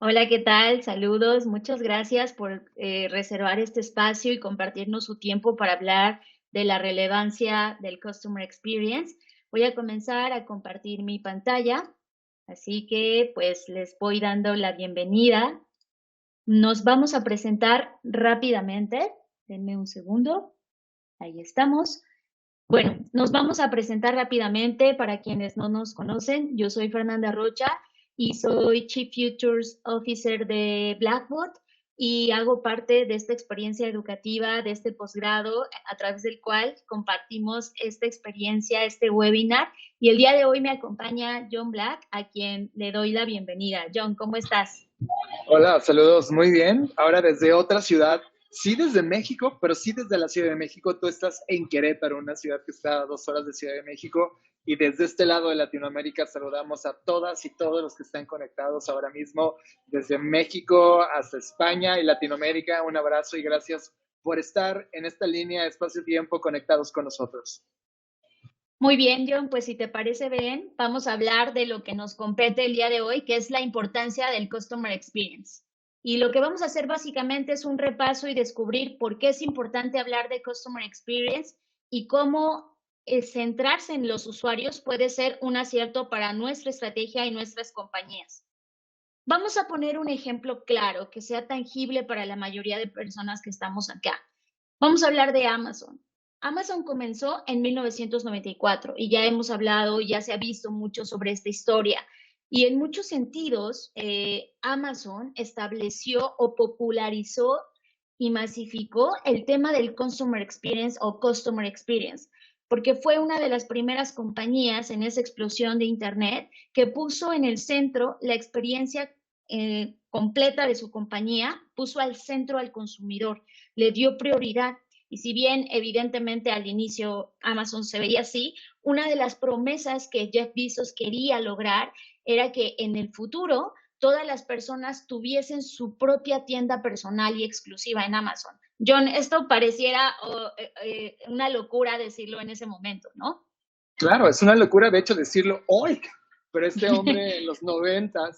Hola, ¿qué tal? Saludos. Muchas gracias por reservar este espacio y compartirnos su tiempo para hablar de la relevancia del Customer Experience. Voy a comenzar a compartir mi pantalla, así que pues les voy dando la bienvenida. Nos vamos a presentar rápidamente. Denme un segundo. Ahí estamos. Bueno, nos vamos a presentar rápidamente para quienes no nos conocen. Yo soy Fernanda Rocha y soy Chief Futures Officer de Blackboard y hago parte de esta experiencia educativa, de este posgrado, a través del cual compartimos esta experiencia, este webinar. Y el día de hoy me acompaña John Black, a quien le doy la bienvenida. John, ¿cómo estás? Hola, saludos, muy bien. Ahora desde otra ciudad, sí desde México, pero sí desde la Ciudad de México. Tú estás en Querétaro, una ciudad que está a 2 horas de Ciudad de México. Y desde este lado de Latinoamérica saludamos a todas y todos los que están conectados ahora mismo, desde México hasta España y Latinoamérica. Un abrazo y gracias por estar en esta línea espacio-tiempo conectados con nosotros. Muy bien, John, pues si te parece bien, vamos a hablar de lo que nos compete el día de hoy, que es la importancia del Customer Experience. Y lo que vamos a hacer básicamente es un repaso y descubrir por qué es importante hablar de Customer Experience y cómo centrarse en los usuarios puede ser un acierto para nuestra estrategia y nuestras compañías. Vamos a poner un ejemplo claro que sea tangible para la mayoría de personas que estamos acá. Vamos a hablar de Amazon. Amazon comenzó en 1994 y ya hemos hablado, ya se ha visto mucho sobre esta historia. Y en muchos sentidos, Amazon estableció o popularizó y masificó el tema del Consumer Experience o Customer Experience, porque fue una de las primeras compañías en esa explosión de Internet que puso en el centro la experiencia completa de su compañía, puso al centro al consumidor, le dio prioridad. Y si bien evidentemente al inicio Amazon se veía así, una de las promesas que Jeff Bezos quería lograr era que en el futuro todas las personas tuviesen su propia tienda personal y exclusiva en Amazon. John, esto pareciera una locura decirlo en ese momento, ¿no? Claro, es una locura de hecho decirlo hoy, pero este hombre en los 90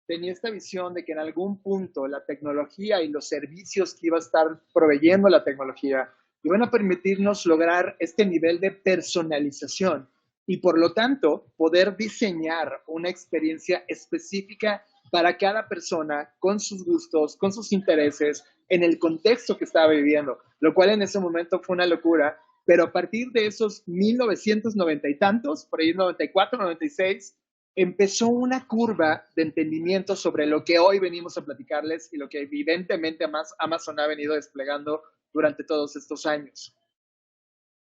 tenía esta visión de que en algún punto la tecnología y los servicios que iba a estar proveyendo la tecnología iban a permitirnos lograr este nivel de personalización y por lo tanto poder diseñar una experiencia específica para cada persona con sus gustos, con sus intereses, en el contexto que estaba viviendo, lo cual en ese momento fue una locura, pero a partir de esos 1990 y tantos, por ahí 94, 96, empezó una curva de entendimiento sobre lo que hoy venimos a platicarles y lo que evidentemente Amazon ha venido desplegando durante todos estos años.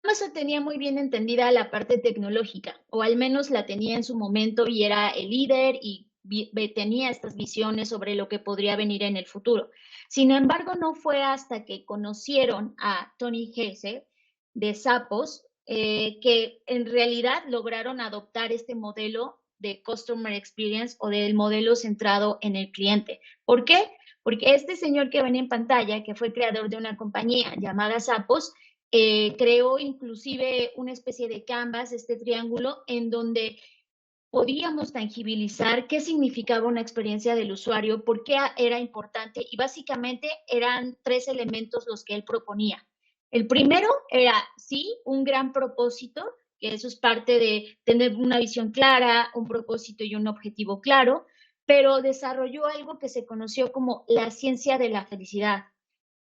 Amazon tenía muy bien entendida la parte tecnológica, o al menos la tenía en su momento y era el líder y tenía estas visiones sobre lo que podría venir en el futuro. Sin embargo, no fue hasta que conocieron a Tony Hesse de Zappos que en realidad lograron adoptar este modelo de Customer Experience o del modelo centrado en el cliente. ¿Por qué? Porque este señor que ven en pantalla, que fue creador de una compañía llamada Zappos, creó inclusive una especie de canvas, este triángulo, en donde podíamos tangibilizar qué significaba una experiencia del usuario, por qué era importante y básicamente eran tres elementos los que él proponía. El primero era, sí, un gran propósito, que eso es parte de tener una visión clara, un propósito y un objetivo claro, pero desarrolló algo que se conoció como la ciencia de la felicidad.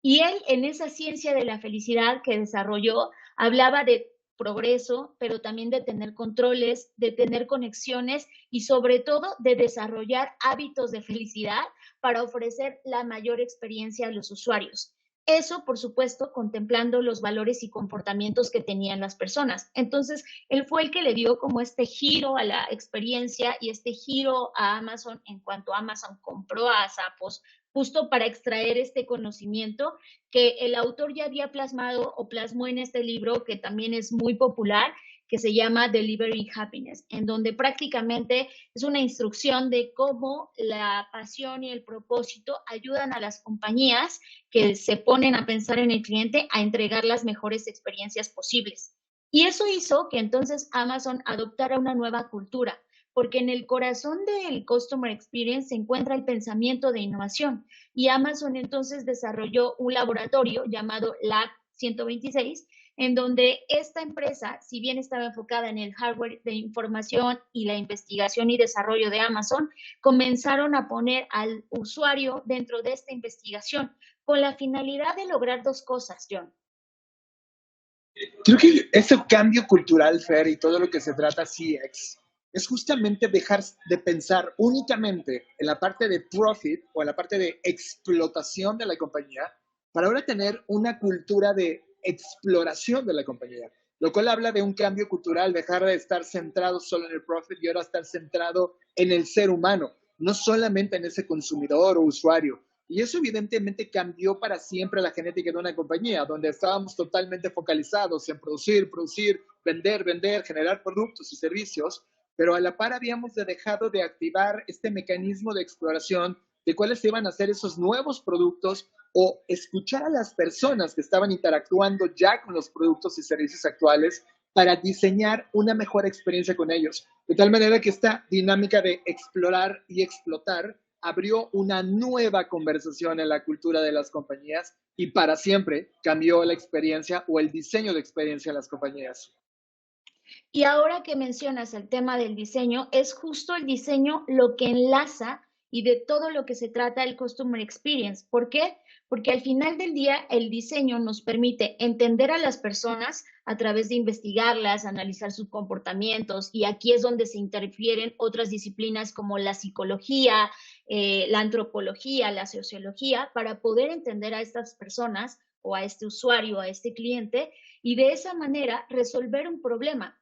Y él, en esa ciencia de la felicidad que desarrolló, hablaba de progreso, pero también de tener controles, de tener conexiones y sobre todo de desarrollar hábitos de felicidad para ofrecer la mayor experiencia a los usuarios. Eso, por supuesto, contemplando los valores y comportamientos que tenían las personas. Entonces, él fue el que le dio como este giro a la experiencia y este giro a Amazon en cuanto Amazon compró a Zappos, justo para extraer este conocimiento que el autor ya había plasmado o plasmó en este libro, que también es muy popular, que se llama Delivering Happiness, en donde prácticamente es una instrucción de cómo la pasión y el propósito ayudan a las compañías que se ponen a pensar en el cliente a entregar las mejores experiencias posibles. Y eso hizo que entonces Amazon adoptara una nueva cultura, porque en el corazón del Customer Experience se encuentra el pensamiento de innovación. Y Amazon entonces desarrolló un laboratorio llamado Lab 126, en donde esta empresa, si bien estaba enfocada en el hardware de información y la investigación y desarrollo de Amazon, comenzaron a poner al usuario dentro de esta investigación con la finalidad de lograr dos cosas, John. Creo que ese cambio cultural, Fer, y todo lo que se trata CX, es justamente dejar de pensar únicamente en la parte de profit o en la parte de explotación de la compañía para ahora tener una cultura de exploración de la compañía, lo cual habla de un cambio cultural, dejar de estar centrado solo en el profit y ahora estar centrado en el ser humano, no solamente en ese consumidor o usuario. Y eso evidentemente cambió para siempre la genética de una compañía, donde estábamos totalmente focalizados en producir, producir, vender, vender, generar productos y servicios, pero a la par habíamos dejado de activar este mecanismo de exploración de cuáles iban a ser esos nuevos productos o escuchar a las personas que estaban interactuando ya con los productos y servicios actuales para diseñar una mejor experiencia con ellos. De tal manera que esta dinámica de explorar y explotar abrió una nueva conversación en la cultura de las compañías y para siempre cambió la experiencia o el diseño de experiencia en las compañías. Y ahora que mencionas el tema del diseño, es justo el diseño lo que enlaza y de todo lo que se trata el Customer Experience. ¿Por qué? Porque al final del día el diseño nos permite entender a las personas a través de investigarlas, analizar sus comportamientos, y aquí es donde se interfieren otras disciplinas como la psicología, la antropología, la sociología, para poder entender a estas personas o a este usuario, a este cliente, y de esa manera resolver un problema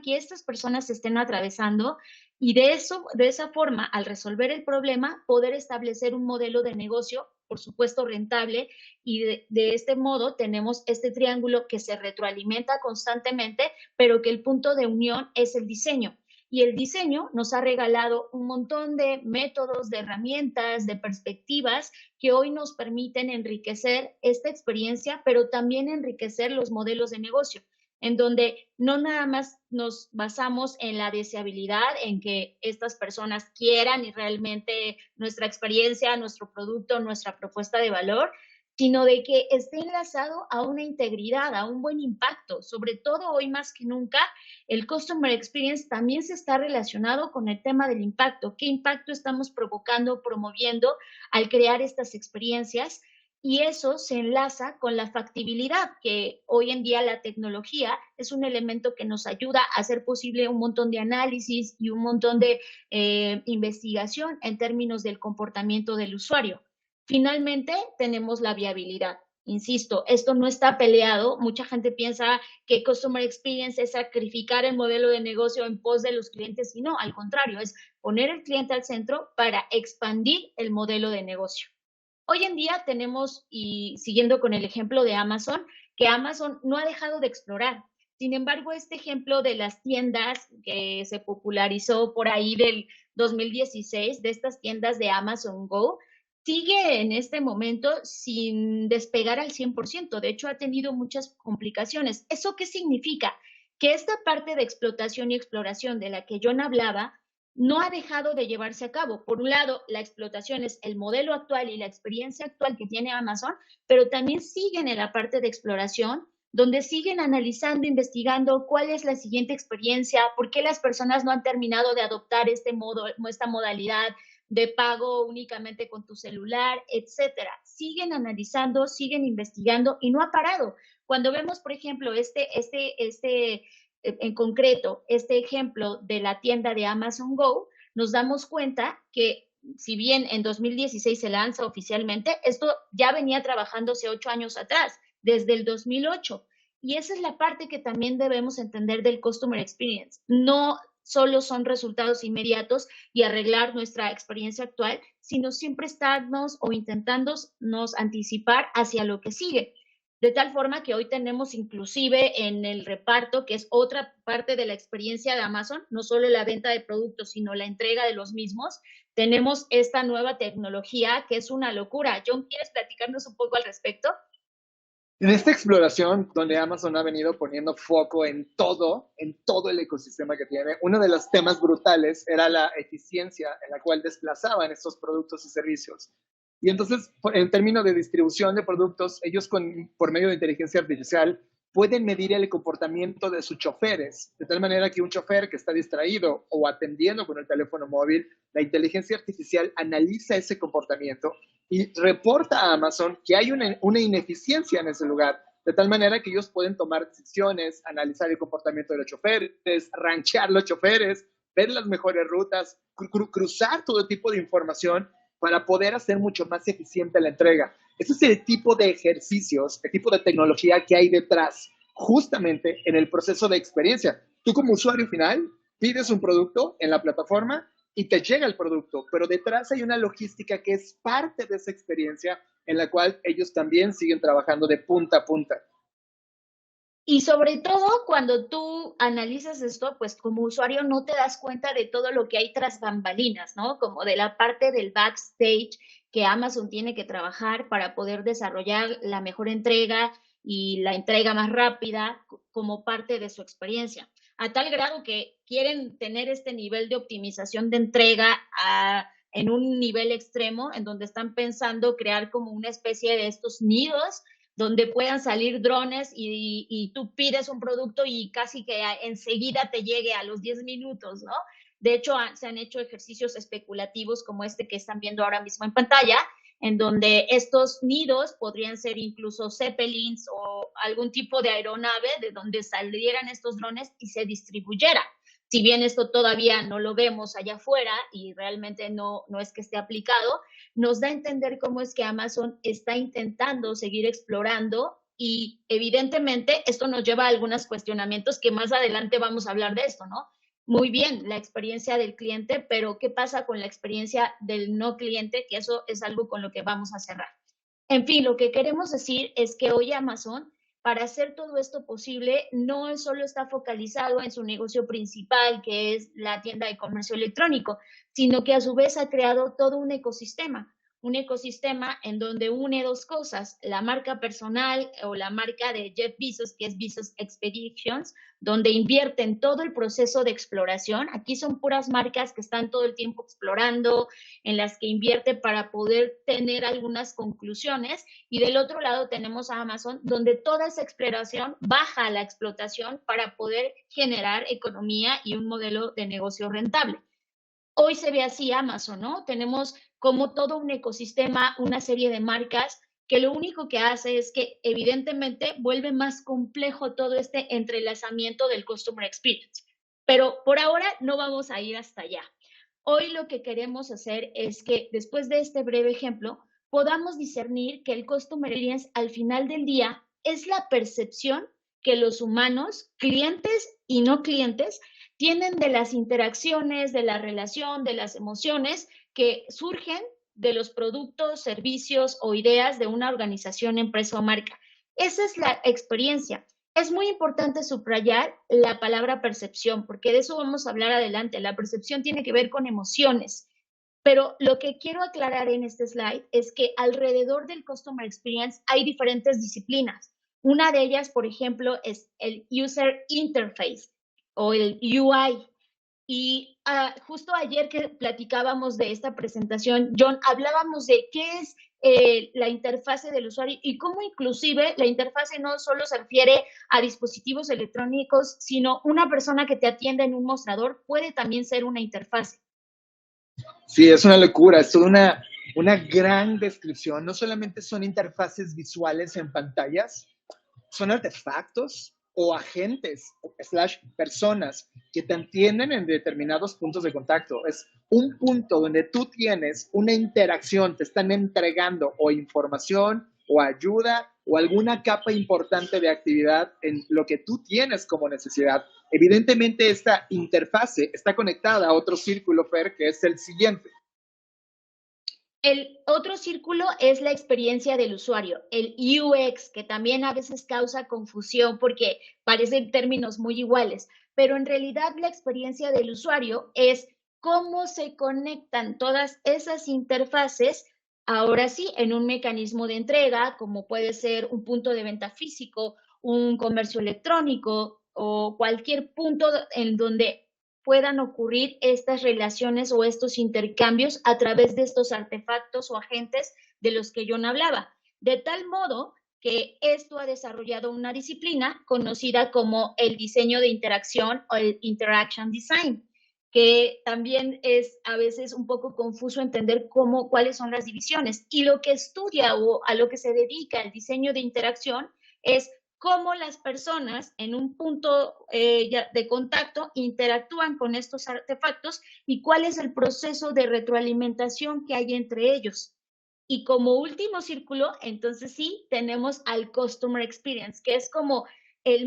que estas personas estén atravesando, y de esa forma, al resolver el problema, poder establecer un modelo de negocio, por supuesto, rentable, y de este modo tenemos este triángulo que se retroalimenta constantemente, pero que el punto de unión es el diseño. Y el diseño nos ha regalado un montón de métodos, de herramientas, de perspectivas que hoy nos permiten enriquecer esta experiencia, pero también enriquecer los modelos de negocio, en donde no nada más nos basamos en la deseabilidad, en que estas personas quieran y realmente nuestra experiencia, nuestro producto, nuestra propuesta de valor, sino de que esté enlazado a una integridad, a un buen impacto. Sobre todo hoy más que nunca, el Customer Experience también se está relacionado con el tema del impacto. ¿Qué impacto estamos provocando, promoviendo al crear estas experiencias? Y eso se enlaza con la factibilidad, que hoy en día la tecnología es un elemento que nos ayuda a hacer posible un montón de análisis y un montón de investigación en términos del comportamiento del usuario. Finalmente, tenemos la viabilidad. Insisto, esto no está peleado. Mucha gente piensa que Customer Experience es sacrificar el modelo de negocio en pos de los clientes, y no, al contrario, es poner el cliente al centro para expandir el modelo de negocio. Hoy en día tenemos, y siguiendo con el ejemplo de Amazon, que Amazon no ha dejado de explorar. Sin embargo, este ejemplo de las tiendas que se popularizó por ahí del 2016, de estas tiendas de Amazon Go, sigue en este momento sin despegar al 100%. De hecho, ha tenido muchas complicaciones. ¿Eso qué significa? Que esta parte de explotación y exploración de la que John hablaba no ha dejado de llevarse a cabo. Por un lado, la explotación es el modelo actual y la experiencia actual que tiene Amazon, pero también siguen en la parte de exploración, donde siguen analizando, investigando cuál es la siguiente experiencia, por qué las personas no han terminado de adoptar esta modalidad de pago únicamente con tu celular, etcétera. Siguen analizando, siguen investigando y no ha parado. Cuando vemos, por ejemplo, en concreto, este ejemplo de la tienda de Amazon Go, nos damos cuenta que si bien en 2016 se lanza oficialmente, esto ya venía trabajándose 8 años atrás, desde el 2008. Y esa es la parte que también debemos entender del Customer Experience. No solo son resultados inmediatos y arreglar nuestra experiencia actual, sino siempre estarnos o intentándonos anticipar hacia lo que sigue. De tal forma que hoy tenemos inclusive en el reparto, que es otra parte de la experiencia de Amazon, no solo la venta de productos, sino la entrega de los mismos, tenemos esta nueva tecnología que es una locura. John, ¿quieres platicarnos un poco al respecto? En esta exploración, donde Amazon ha venido poniendo foco en todo el ecosistema que tiene, uno de los temas brutales era la eficiencia en la cual desplazaban estos productos y servicios. Y entonces, en términos de distribución de productos, ellos por medio de inteligencia artificial pueden medir el comportamiento de sus choferes, de tal manera que un chofer que está distraído o atendiendo con el teléfono móvil, la inteligencia artificial analiza ese comportamiento y reporta a Amazon que hay una ineficiencia en ese lugar, de tal manera que ellos pueden tomar decisiones, analizar el comportamiento de los choferes, ranchear los choferes, ver las mejores rutas, cruzar todo tipo de información para poder hacer mucho más eficiente la entrega. Ese es el tipo de ejercicios, el tipo de tecnología que hay detrás, justamente en el proceso de experiencia. Tú como usuario final pides un producto en la plataforma y te llega el producto, pero detrás hay una logística que es parte de esa experiencia en la cual ellos también siguen trabajando de punta a punta. Y sobre todo cuando tú analizas esto, pues como usuario no te das cuenta de todo lo que hay tras bambalinas, ¿no? Como de la parte del backstage que Amazon tiene que trabajar para poder desarrollar la mejor entrega y la entrega más rápida como parte de su experiencia. A tal grado que quieren tener este nivel de optimización de entrega en un nivel extremo, en donde están pensando crear como una especie de estos nidos donde puedan salir drones y tú pides un producto y casi que enseguida te llegue a los 10 minutos, ¿no? De hecho, se han hecho ejercicios especulativos como este que están viendo ahora mismo en pantalla, en donde estos nidos podrían ser incluso zeppelins o algún tipo de aeronave de donde salieran estos drones y se distribuyera. Si bien esto todavía no lo vemos allá afuera y realmente no es que esté aplicado, nos da a entender cómo es que Amazon está intentando seguir explorando y evidentemente esto nos lleva a algunos cuestionamientos que más adelante vamos a hablar de esto, ¿no? Muy bien, la experiencia del cliente, pero ¿qué pasa con la experiencia del no cliente? Que eso es algo con lo que vamos a cerrar. En fin, lo que queremos decir es que hoy Amazon, para hacer todo esto posible, no solo está focalizado en su negocio principal, que es la tienda de comercio electrónico, sino que a su vez ha creado todo un ecosistema en donde une dos cosas, la marca personal o la marca de Jeff Bezos, que es Bezos Expeditions, donde invierte en todo el proceso de exploración. Aquí son puras marcas que están todo el tiempo explorando, en las que invierte para poder tener algunas conclusiones. Y del otro lado tenemos a Amazon, donde toda esa exploración baja a la explotación para poder generar economía y un modelo de negocio rentable. Hoy se ve así Amazon, ¿no? Tenemos como todo un ecosistema, una serie de marcas que lo único que hace es que evidentemente vuelve más complejo todo este entrelazamiento del customer experience. Pero por ahora no vamos a ir hasta allá. Hoy lo que queremos hacer es que después de este breve ejemplo podamos discernir que el customer experience al final del día es la percepción que los humanos, clientes y no clientes, tienen de las interacciones, de la relación, de las emociones que surgen de los productos, servicios o ideas de una organización, empresa o marca. Esa es la experiencia. Es muy importante subrayar la palabra percepción, porque de eso vamos a hablar adelante. La percepción tiene que ver con emociones. Pero lo que quiero aclarar en este slide es que alrededor del Customer Experience hay diferentes disciplinas. Una de ellas, por ejemplo, es el User Interface o el UI. Y justo ayer que platicábamos de esta presentación, John, hablábamos de qué es la interfase del usuario y cómo inclusive la interfase no solo se refiere a dispositivos electrónicos, sino una persona que te atienda en un mostrador puede también ser una interfase. Sí, es una locura, es toda una gran descripción. No solamente son interfaces visuales en pantallas, son artefactos o agentes slash personas que te atienden en determinados puntos de contacto. Es un punto donde tú tienes una interacción, te están entregando o información o ayuda o alguna capa importante de actividad en lo que tú tienes como necesidad. Evidentemente esta interfase está conectada a otro círculo, Fer, que es el siguiente. El otro círculo es la experiencia del usuario, el UX, que también a veces causa confusión porque parecen términos muy iguales, pero en realidad la experiencia del usuario es cómo se conectan todas esas interfaces Ahora sí, en un mecanismo de entrega, como puede ser un punto de venta físico, un comercio electrónico o cualquier punto en donde puedan ocurrir estas relaciones o estos intercambios a través de estos artefactos o agentes de los que John hablaba. De tal modo que esto ha desarrollado una disciplina conocida como el diseño de interacción o el interaction design, que también es a veces un poco confuso entender cuáles son las divisiones. Y lo que estudia o a lo que se dedica el diseño de interacción es cómo las personas en un punto de contacto interactúan con estos artefactos y cuál es el proceso de retroalimentación que hay entre ellos. Y como último círculo, entonces sí, tenemos al Customer Experience, que es como la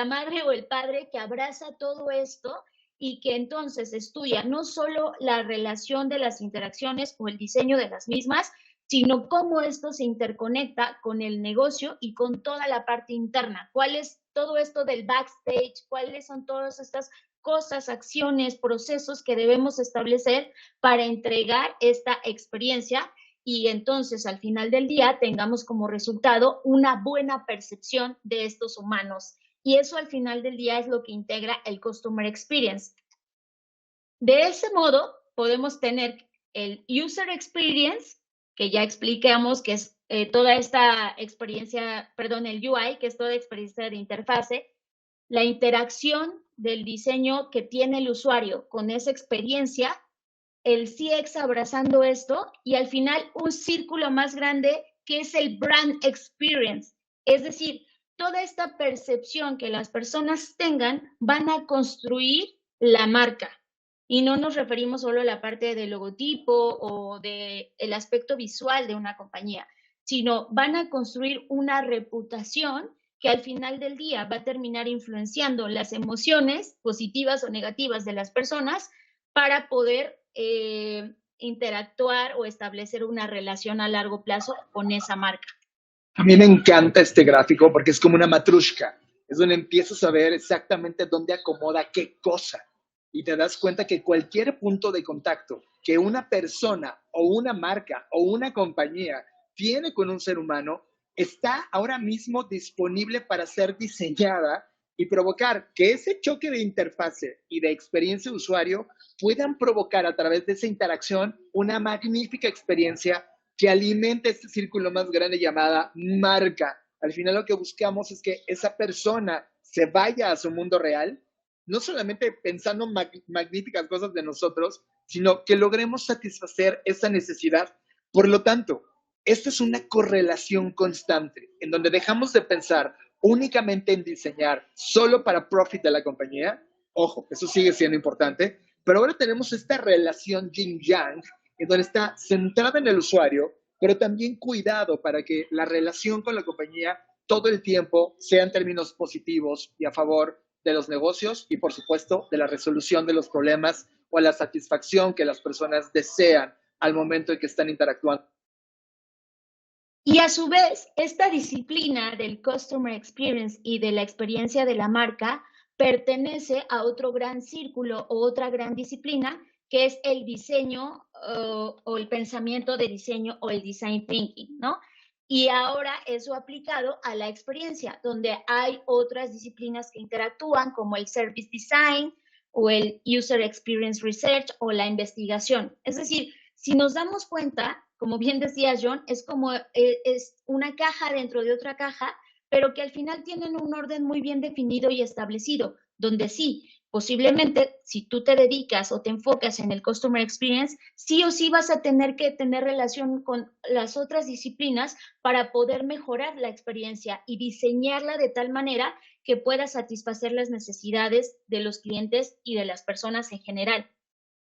madre o el padre que abraza todo esto y que entonces estudia no solo la relación de las interacciones o el diseño de las mismas, sino cómo esto se interconecta con el negocio y con toda la parte interna. ¿Cuál es todo esto del backstage? ¿Cuáles son todas estas cosas, acciones, procesos que debemos establecer para entregar esta experiencia y entonces al final del día tengamos como resultado una buena percepción de estos humanos? Y eso al final del día es lo que integra el Customer Experience. De ese modo, podemos tener el User Experience, que ya explicamos que es toda esta experiencia, perdón, el UI, que es toda experiencia de interfase, la interacción del diseño que tiene el usuario con esa experiencia, el CX abrazando esto y al final un círculo más grande que es el Brand Experience. Es decir, toda esta percepción que las personas tengan van a construir la marca. Y no nos referimos solo a la parte del logotipo o del aspecto visual de una compañía, sino van a construir una reputación que al final del día va a terminar influenciando las emociones positivas o negativas de las personas para poder interactuar o establecer una relación a largo plazo con esa marca. A mí me encanta este gráfico porque es como una matrushka. Es donde empiezas a ver exactamente dónde acomoda qué cosa. Y te das cuenta que cualquier punto de contacto que una persona o una marca o una compañía tiene con un ser humano está ahora mismo disponible para ser diseñada y provocar que ese choque de interfase y de experiencia de usuario puedan provocar a través de esa interacción una magnífica experiencia que alimente este círculo más grande llamada marca. Al final lo que buscamos es que esa persona se vaya a su mundo real, no solamente pensando magníficas cosas de nosotros, sino que logremos satisfacer esa necesidad. Por lo tanto, esta es una correlación constante en donde dejamos de pensar únicamente en diseñar solo para profit de la compañía. Ojo, eso sigue siendo importante, pero ahora tenemos esta relación yin-yang en donde está centrada en el usuario, pero también cuidado para que la relación con la compañía todo el tiempo sea en términos positivos y a favor de los negocios y, por supuesto, de la resolución de los problemas o la satisfacción que las personas desean al momento en que están interactuando. Y a su vez, esta disciplina del Customer Experience y de la experiencia de la marca pertenece a otro gran círculo o otra gran disciplina que es el diseño o el pensamiento de diseño o el design thinking, ¿no? Y ahora eso aplicado a la experiencia, donde hay otras disciplinas que interactúan como el service design o el user experience research o la investigación. Es decir, si nos damos cuenta, como bien decía John, es como es una caja dentro de otra caja, pero que al final tienen un orden muy bien definido y establecido, donde sí, posiblemente si tú te dedicas o te enfocas en el Customer Experience, sí o sí vas a tener que tener relación con las otras disciplinas para poder mejorar la experiencia y diseñarla de tal manera que pueda satisfacer las necesidades de los clientes y de las personas en general.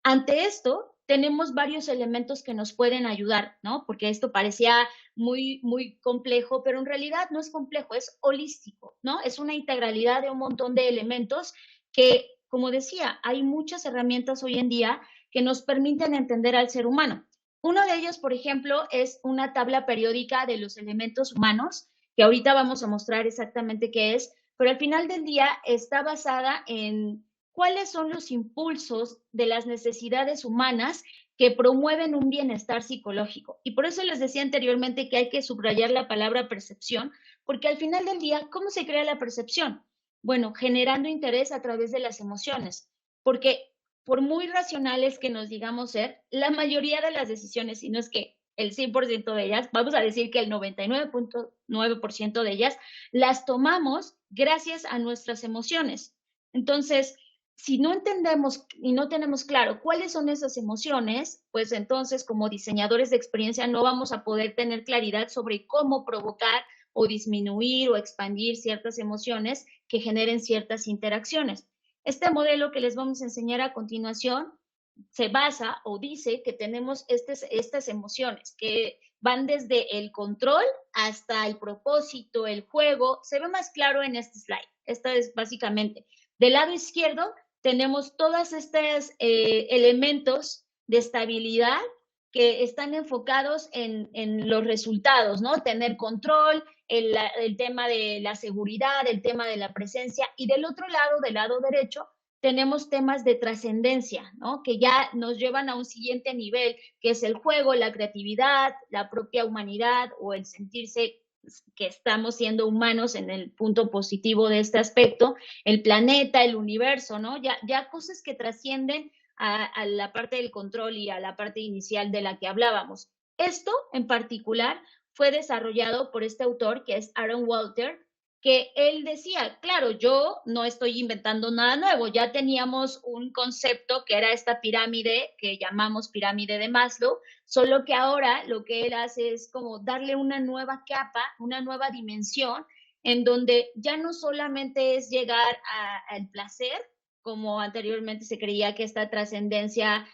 Ante esto, tenemos varios elementos que nos pueden ayudar, ¿no? Porque esto parecía muy complejo, pero en realidad no es complejo, es holístico, ¿no? Es una integralidad de un montón de elementos que, como decía, hay muchas herramientas hoy en día que nos permiten entender al ser humano. Uno de ellos, por ejemplo, es una tabla periódica de los elementos humanos, que ahorita vamos a mostrar exactamente qué es, pero al final del día está basada en cuáles son los impulsos de las necesidades humanas que promueven un bienestar psicológico. Y por eso les decía anteriormente que hay que subrayar la palabra percepción, porque al final del día, ¿cómo se crea la percepción? Bueno, generando interés a través de las emociones, porque por muy racionales que nos digamos ser, la mayoría de las decisiones, si no es que el 100% de ellas, vamos a decir que el 99.9% de ellas, las tomamos gracias a nuestras emociones. Entonces, si no entendemos y no tenemos claro cuáles son esas emociones, pues entonces como diseñadores de experiencia no vamos a poder tener claridad sobre cómo provocar o disminuir o expandir ciertas emociones que generen ciertas interacciones. Este modelo que les vamos a enseñar a continuación se basa o dice que tenemos estas emociones que van desde el control hasta el propósito, el juego. Se ve más claro en este slide. Esta es básicamente. Del lado izquierdo tenemos todos estos elementos de estabilidad que están enfocados en los resultados, ¿no? Tener control, el tema de la seguridad, el tema de la presencia. Y del otro lado, del lado derecho, tenemos temas de trascendencia, ¿no? Que ya nos llevan a un siguiente nivel, que es el juego, la creatividad, la propia humanidad o el sentirse que estamos siendo humanos en el punto positivo de este aspecto, el planeta, el universo, ¿no? Ya cosas que trascienden a la parte del control y a la parte inicial de la que hablábamos. Esto en particular fue desarrollado por este autor que es Aaron Walter, que él decía, claro, yo no estoy inventando nada nuevo, ya teníamos un concepto que era esta pirámide que llamamos pirámide de Maslow, solo que ahora lo que él hace es como darle una nueva capa, una nueva dimensión, en donde ya no solamente es llegar al placer, como anteriormente se creía que esta trascendencia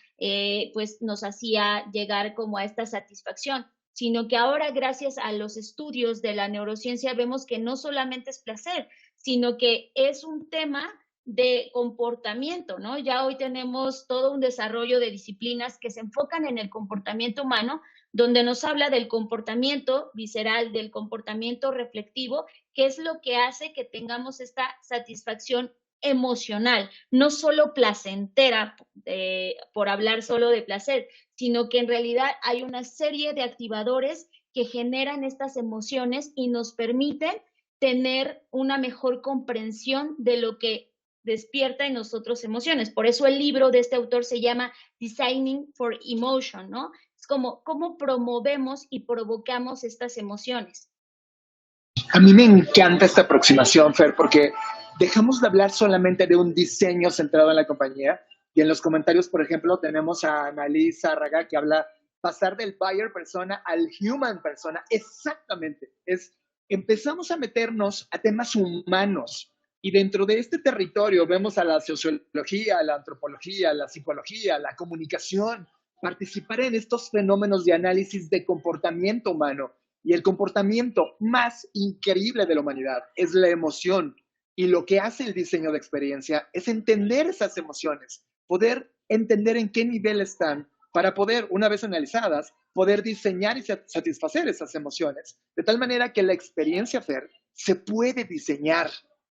pues nos hacía llegar como a esta satisfacción, sino que ahora gracias a los estudios de la neurociencia vemos que no solamente es placer, sino que es un tema de comportamiento, ¿no? Ya hoy tenemos todo un desarrollo de disciplinas que se enfocan en el comportamiento humano, donde nos habla del comportamiento visceral, del comportamiento reflectivo, que es lo que hace que tengamos esta satisfacción emocional, no solo placentera, por hablar solo de placer, sino que en realidad hay una serie de activadores que generan estas emociones y nos permiten tener una mejor comprensión de lo que despierta en nosotros emociones. Por eso el libro de este autor se llama Designing for Emotion, ¿no? Es como cómo promovemos y provocamos estas emociones. A mí me encanta esta aproximación, Fer, porque dejamos de hablar solamente de un diseño centrado en la compañía. Y en los comentarios, por ejemplo, tenemos a Annalise Zárraga que habla pasar del buyer persona al human persona. Exactamente. Empezamos a meternos a temas humanos. Y dentro de este territorio vemos a la sociología, la antropología, la psicología, la comunicación, participar en estos fenómenos de análisis de comportamiento humano. Y el comportamiento más increíble de la humanidad es la emoción. Y lo que hace el diseño de experiencia es entender esas emociones, poder entender en qué nivel están para poder, una vez analizadas, poder diseñar y satisfacer esas emociones. De tal manera que la experiencia FER se puede diseñar,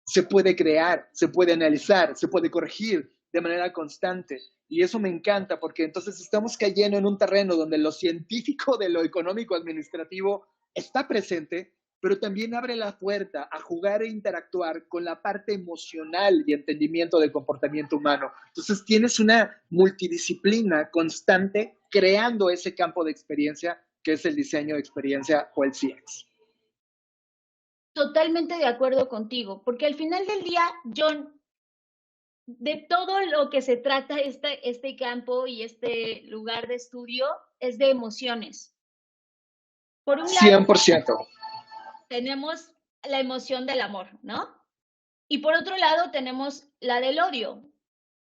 se puede crear, se puede analizar, se puede corregir de manera constante. Y eso me encanta porque entonces estamos cayendo en un terreno donde lo científico de lo económico administrativo está presente, pero también abre la puerta a jugar e interactuar con la parte emocional y entendimiento del comportamiento humano. Entonces tienes una multidisciplina constante creando ese campo de experiencia que es el diseño de experiencia o el CX. Totalmente de acuerdo contigo, porque al final del día, John, de todo lo que se trata este campo y este lugar de estudio es de emociones. Por un lado, 100%. tenemos la emoción del amor, ¿no? Y por otro lado, tenemos la del odio.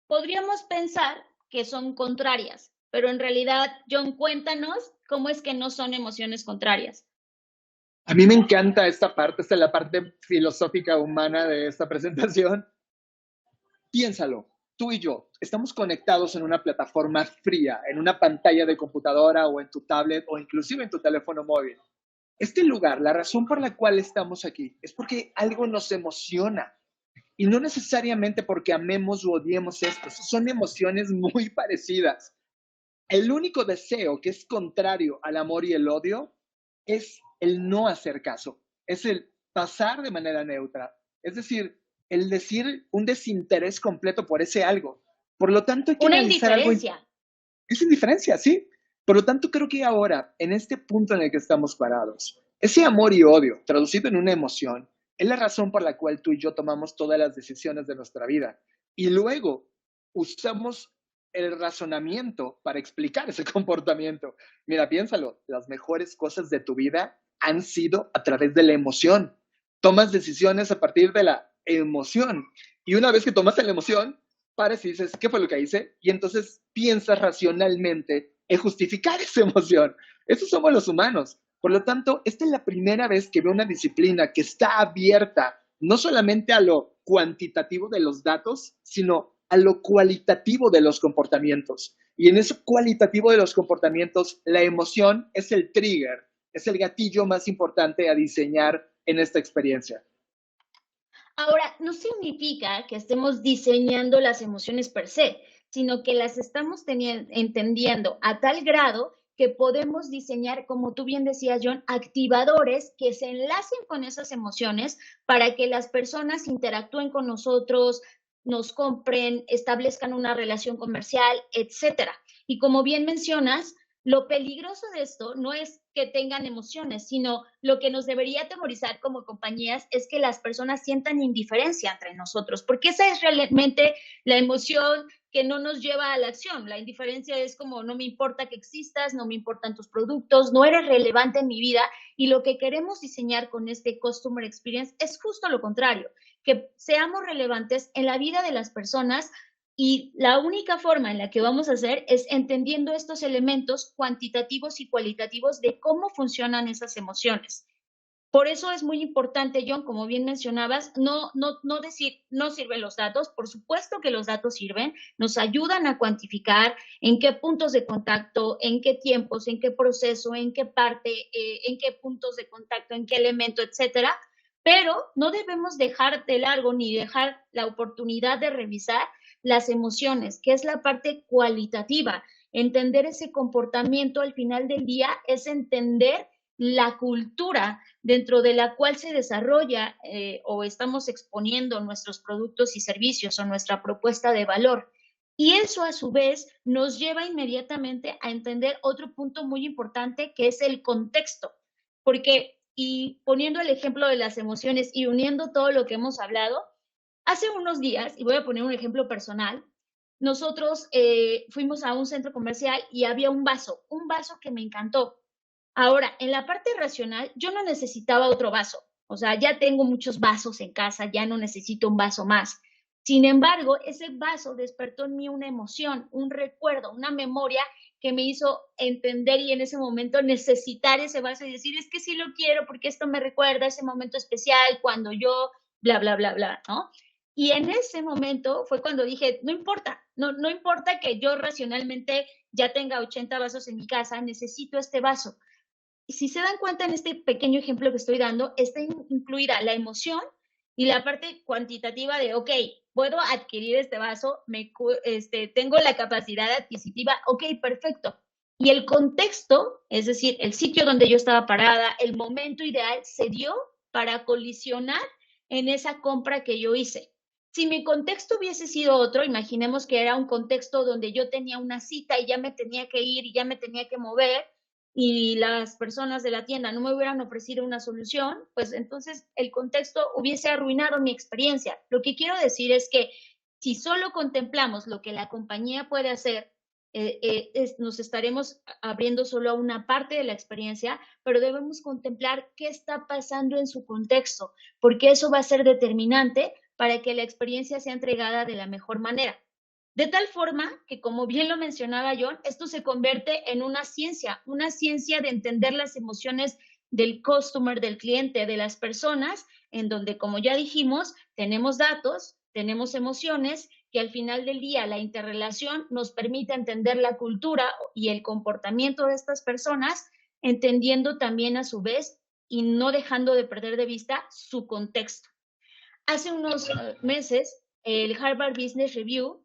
Podríamos pensar que son contrarias, pero en realidad, John, cuéntanos cómo es que no son emociones contrarias. A mí me encanta esta parte, esta es la parte filosófica humana de esta presentación. Piénsalo, tú y yo estamos conectados en una plataforma fría, en una pantalla de computadora o en tu tablet o inclusive en tu teléfono móvil. Este lugar, la razón por la cual estamos aquí es porque algo nos emociona y no necesariamente porque amemos o odiemos esto, son emociones muy parecidas. El único deseo que es contrario al amor y el odio es el no hacer caso, es el pasar de manera neutra, es decir, el decir un desinterés completo por ese algo. Por lo tanto, hay que Una analizar algo, indiferencia. es indiferencia, ¿sí? Por lo tanto, creo que ahora, en este punto en el que estamos parados, ese amor y odio, traducido en una emoción, es la razón por la cual tú y yo tomamos todas las decisiones de nuestra vida. Y luego usamos el razonamiento para explicar ese comportamiento. Mira, piénsalo, las mejores cosas de tu vida han sido a través de la emoción. Tomas decisiones a partir de la emoción. Y una vez que tomas la emoción, pares y dices, ¿qué fue lo que hice? Y entonces piensas racionalmente en justificar esa emoción. Eso somos los humanos. Por lo tanto, esta es la primera vez que veo una disciplina que está abierta no solamente a lo cuantitativo de los datos, sino a lo cualitativo de los comportamientos. Y en eso cualitativo de los comportamientos, la emoción es el trigger, es el gatillo más importante a diseñar en esta experiencia. Ahora, no significa que estemos diseñando las emociones per se, sino que las estamos entendiendo a tal grado que podemos diseñar, como tú bien decías, John, activadores que se enlacen con esas emociones para que las personas interactúen con nosotros, nos compren, establezcan una relación comercial, etcétera. Y como bien mencionas, lo peligroso de esto no es que tengan emociones, sino lo que nos debería atemorizar como compañías es que las personas sientan indiferencia entre nosotros, porque esa es realmente la emoción que no nos lleva a la acción. La indiferencia es como no me importa que existas, no me importan tus productos, no eres relevante en mi vida, y lo que queremos diseñar con este Customer Experience es justo lo contrario, que seamos relevantes en la vida de las personas, y la única forma en la que vamos a hacer es entendiendo estos elementos cuantitativos y cualitativos de cómo funcionan esas emociones. Por eso es muy importante, John, como bien mencionabas, no decir no sirven los datos. Por supuesto que los datos sirven, nos ayudan a cuantificar en qué puntos de contacto, en qué tiempos, en qué proceso, en qué parte, en qué puntos de contacto, en qué elemento, etcétera. Pero no debemos dejar de largo ni dejar la oportunidad de revisar las emociones, que es la parte cualitativa. Entender ese comportamiento al final del día es entender la cultura dentro de la cual se desarrolla o estamos exponiendo nuestros productos y servicios o nuestra propuesta de valor. Y eso a su vez nos lleva inmediatamente a entender otro punto muy importante que es el contexto, porque, y poniendo el ejemplo de las emociones y uniendo todo lo que hemos hablado, hace unos días, y voy a poner un ejemplo personal, nosotros fuimos a un centro comercial y había un vaso que me encantó. Ahora, en la parte racional, yo no necesitaba otro vaso. O sea, ya tengo muchos vasos en casa, ya no necesito un vaso más. Sin embargo, ese vaso despertó en mí una emoción, un recuerdo, una memoria que me hizo entender y en ese momento necesitar ese vaso y decir, es que sí lo quiero porque esto me recuerda ese momento especial cuando yo, bla, bla, bla, bla, ¿no? Y en ese momento fue cuando dije, no importa, no importa que yo racionalmente ya tenga 80 vasos en mi casa, necesito este vaso. Y si se dan cuenta en este pequeño ejemplo que estoy dando, está incluida la emoción y la parte cuantitativa de, ok, puedo adquirir este vaso, tengo la capacidad adquisitiva, ok, perfecto. Y el contexto, es decir, el sitio donde yo estaba parada, el momento ideal, se dio para colisionar en esa compra que yo hice. Si mi contexto hubiese sido otro, imaginemos que era un contexto donde yo tenía una cita y ya me tenía que ir y ya me tenía que mover, y las personas de la tienda no me hubieran ofrecido una solución, pues entonces el contexto hubiese arruinado mi experiencia. Lo que quiero decir es que si solo contemplamos lo que la compañía puede hacer, nos estaremos abriendo solo a una parte de la experiencia, pero debemos contemplar qué está pasando en su contexto, porque eso va a ser determinante para que la experiencia sea entregada de la mejor manera. De tal forma que, como bien lo mencionaba John, esto se convierte en una ciencia de entender las emociones del customer, del cliente, de las personas, en donde, como ya dijimos, tenemos datos, tenemos emociones, que al final del día la interrelación nos permite entender la cultura y el comportamiento de estas personas, entendiendo también a su vez y no dejando de perder de vista su contexto. Hace unos meses, el Harvard Business Review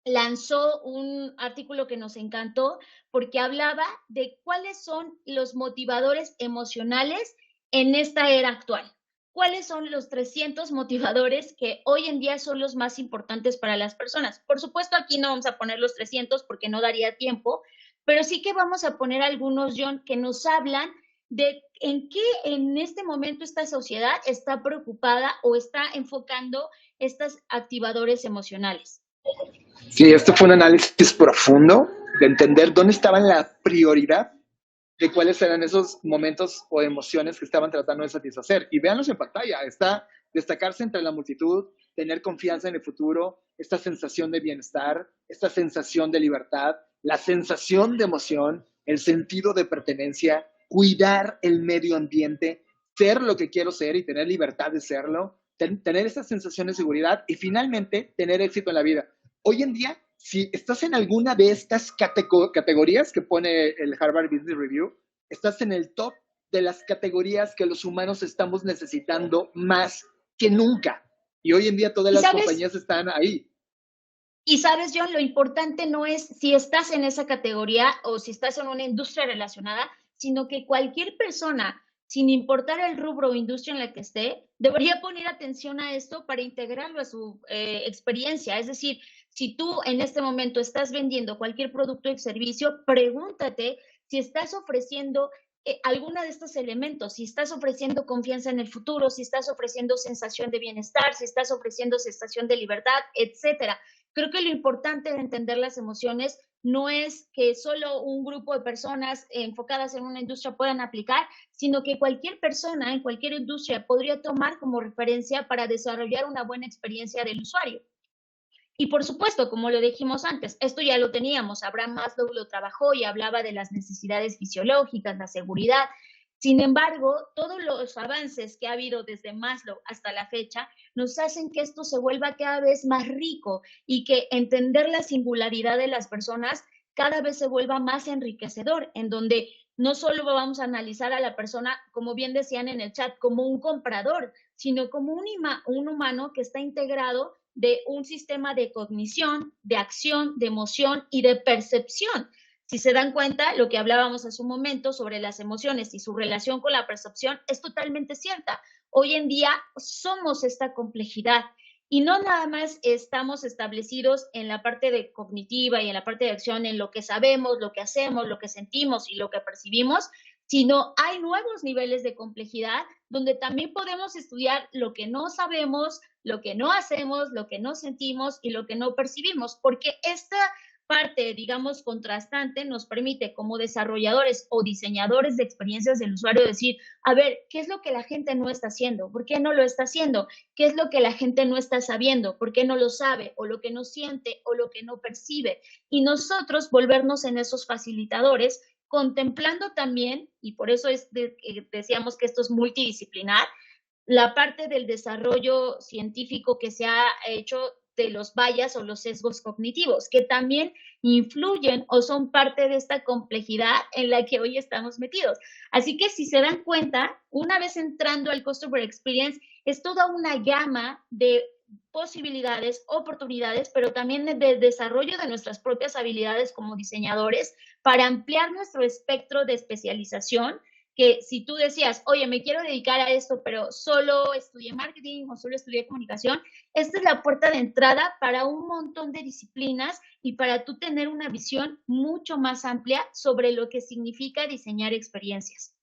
lanzó un artículo que nos encantó porque hablaba de cuáles son los motivadores emocionales en esta era actual. ¿Cuáles son los 300 motivadores que hoy en día son los más importantes para las personas? Por supuesto, aquí no vamos a poner los 300 porque no daría tiempo, pero sí que vamos a poner algunos, John, que nos hablan de en qué en este momento esta sociedad está preocupada o está enfocando estos activadores emocionales. Sí, esto fue un análisis profundo de entender dónde estaba la prioridad de cuáles eran esos momentos o emociones que estaban tratando de satisfacer. Y véanlos en pantalla, está destacarse entre la multitud, tener confianza en el futuro, esta sensación de bienestar, esta sensación de libertad, la sensación de emoción, el sentido de pertenencia, cuidar el medio ambiente, ser lo que quiero ser y tener libertad de serlo, tener esa sensación de seguridad y finalmente tener éxito en la vida. Hoy en día, si estás en alguna de estas categorías que pone el Harvard Business Review, estás en el top de las categorías que los humanos estamos necesitando más que nunca. Y hoy en día todas las compañías están ahí. Y sabes, John, lo importante no es si estás en esa categoría o si estás en una industria relacionada, sino que cualquier persona, sin importar el rubro o industria en la que esté, debería poner atención a esto para integrarlo a su experiencia. Es decir, si tú en este momento estás vendiendo cualquier producto o servicio, pregúntate si estás ofreciendo alguna de estos elementos, si estás ofreciendo confianza en el futuro, si estás ofreciendo sensación de bienestar, si estás ofreciendo sensación de libertad, etcétera. Creo que lo importante de entender las emociones no es que solo un grupo de personas enfocadas en una industria puedan aplicar, sino que cualquier persona en cualquier industria podría tomar como referencia para desarrollar una buena experiencia del usuario. Y por supuesto, como lo dijimos antes, esto ya lo teníamos, Abraham Maslow lo trabajó y hablaba de las necesidades fisiológicas, la seguridad. Sin embargo, todos los avances que ha habido desde Maslow hasta la fecha nos hacen que esto se vuelva cada vez más rico y que entender la singularidad de las personas cada vez se vuelva más enriquecedor, en donde no solo vamos a analizar a la persona, como bien decían en el chat, como un comprador, sino como un humano que está integrado de un sistema de cognición, de acción, de emoción y de percepción. Si se dan cuenta, lo que hablábamos hace un momento sobre las emociones y su relación con la percepción es totalmente cierta. Hoy en día somos esta complejidad y no nada más estamos establecidos en la parte de cognitiva y en la parte de acción, en lo que sabemos, lo que hacemos, lo que sentimos y lo que percibimos, sino hay nuevos niveles de complejidad donde también podemos estudiar lo que no sabemos, lo que no hacemos, lo que no sentimos y lo que no percibimos, porque esta parte, digamos, contrastante nos permite como desarrolladores o diseñadores de experiencias del usuario decir, a ver, ¿qué es lo que la gente no está haciendo? ¿Por qué no lo está haciendo? ¿Qué es lo que la gente no está sabiendo? ¿Por qué no lo sabe? ¿O lo que no siente? ¿O lo que no percibe? Y nosotros volvernos en esos facilitadores contemplando también, y por eso decíamos que esto es multidisciplinar, la parte del desarrollo científico que se ha hecho de los bias o los sesgos cognitivos, que también influyen o son parte de esta complejidad en la que hoy estamos metidos. Así que si se dan cuenta, una vez entrando al Customer Experience, es toda una gama de posibilidades, oportunidades, pero también de desarrollo de nuestras propias habilidades como diseñadores para ampliar nuestro espectro de especialización, que si tú decías, oye, me quiero dedicar a esto, pero solo estudié marketing o solo estudié comunicación, esta es la puerta de entrada para un montón de disciplinas y para tú tener una visión mucho más amplia sobre lo que significa diseñar experiencias.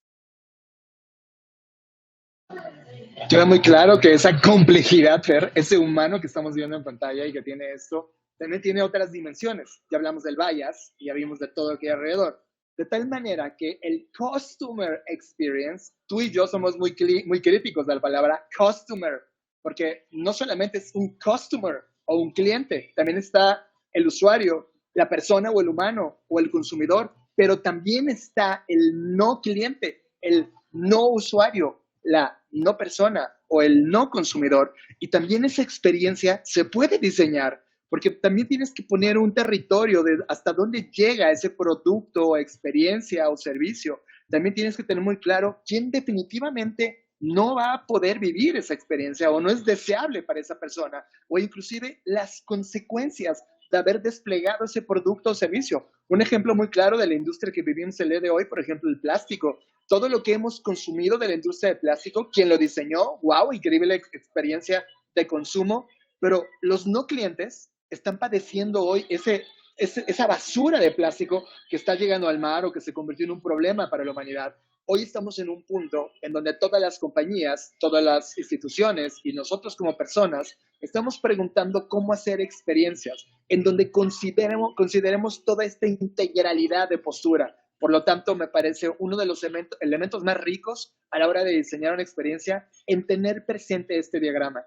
Queda muy claro que esa complejidad, Fer, ese humano que estamos viendo en pantalla y que tiene esto, también tiene otras dimensiones. Ya hablamos del bias y ya vimos de todo lo que hay alrededor. De tal manera que el customer experience, tú y yo somos muy críticos de la palabra customer, porque no solamente es un customer o un cliente, también está el usuario, la persona o el humano o el consumidor, pero también está el no cliente, el no usuario, la no persona o el no consumidor. Y también esa experiencia se puede diseñar, porque también tienes que poner un territorio de hasta dónde llega ese producto o experiencia o servicio. También tienes que tener muy claro quién definitivamente no va a poder vivir esa experiencia o no es deseable para esa persona, o inclusive las consecuencias de haber desplegado ese producto o servicio. Un ejemplo muy claro de la industria que vivimos el día de hoy, por ejemplo, el plástico. Todo lo que hemos consumido de la industria de plástico, quien lo diseñó, wow, increíble experiencia de consumo, pero los no clientes están padeciendo hoy esa basura de plástico que está llegando al mar o que se convirtió en un problema para la humanidad. Hoy estamos en un punto en donde todas las compañías, todas las instituciones y nosotros como personas estamos preguntando cómo hacer experiencias en donde consideremos toda esta integralidad de postura. Por lo tanto, me parece uno de los elementos más ricos a la hora de diseñar una experiencia en tener presente este diagrama.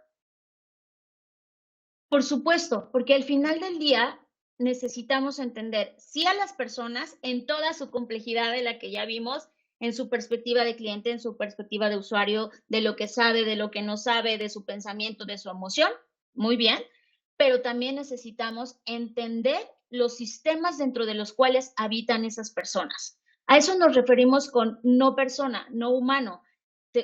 Por supuesto, porque al final del día necesitamos entender, sí, a las personas en toda su complejidad de la que ya vimos, en su perspectiva de cliente, en su perspectiva de usuario, de lo que sabe, de lo que no sabe, de su pensamiento, de su emoción, muy bien, pero también necesitamos entender los sistemas dentro de los cuales habitan esas personas. A eso nos referimos con no persona, no humano.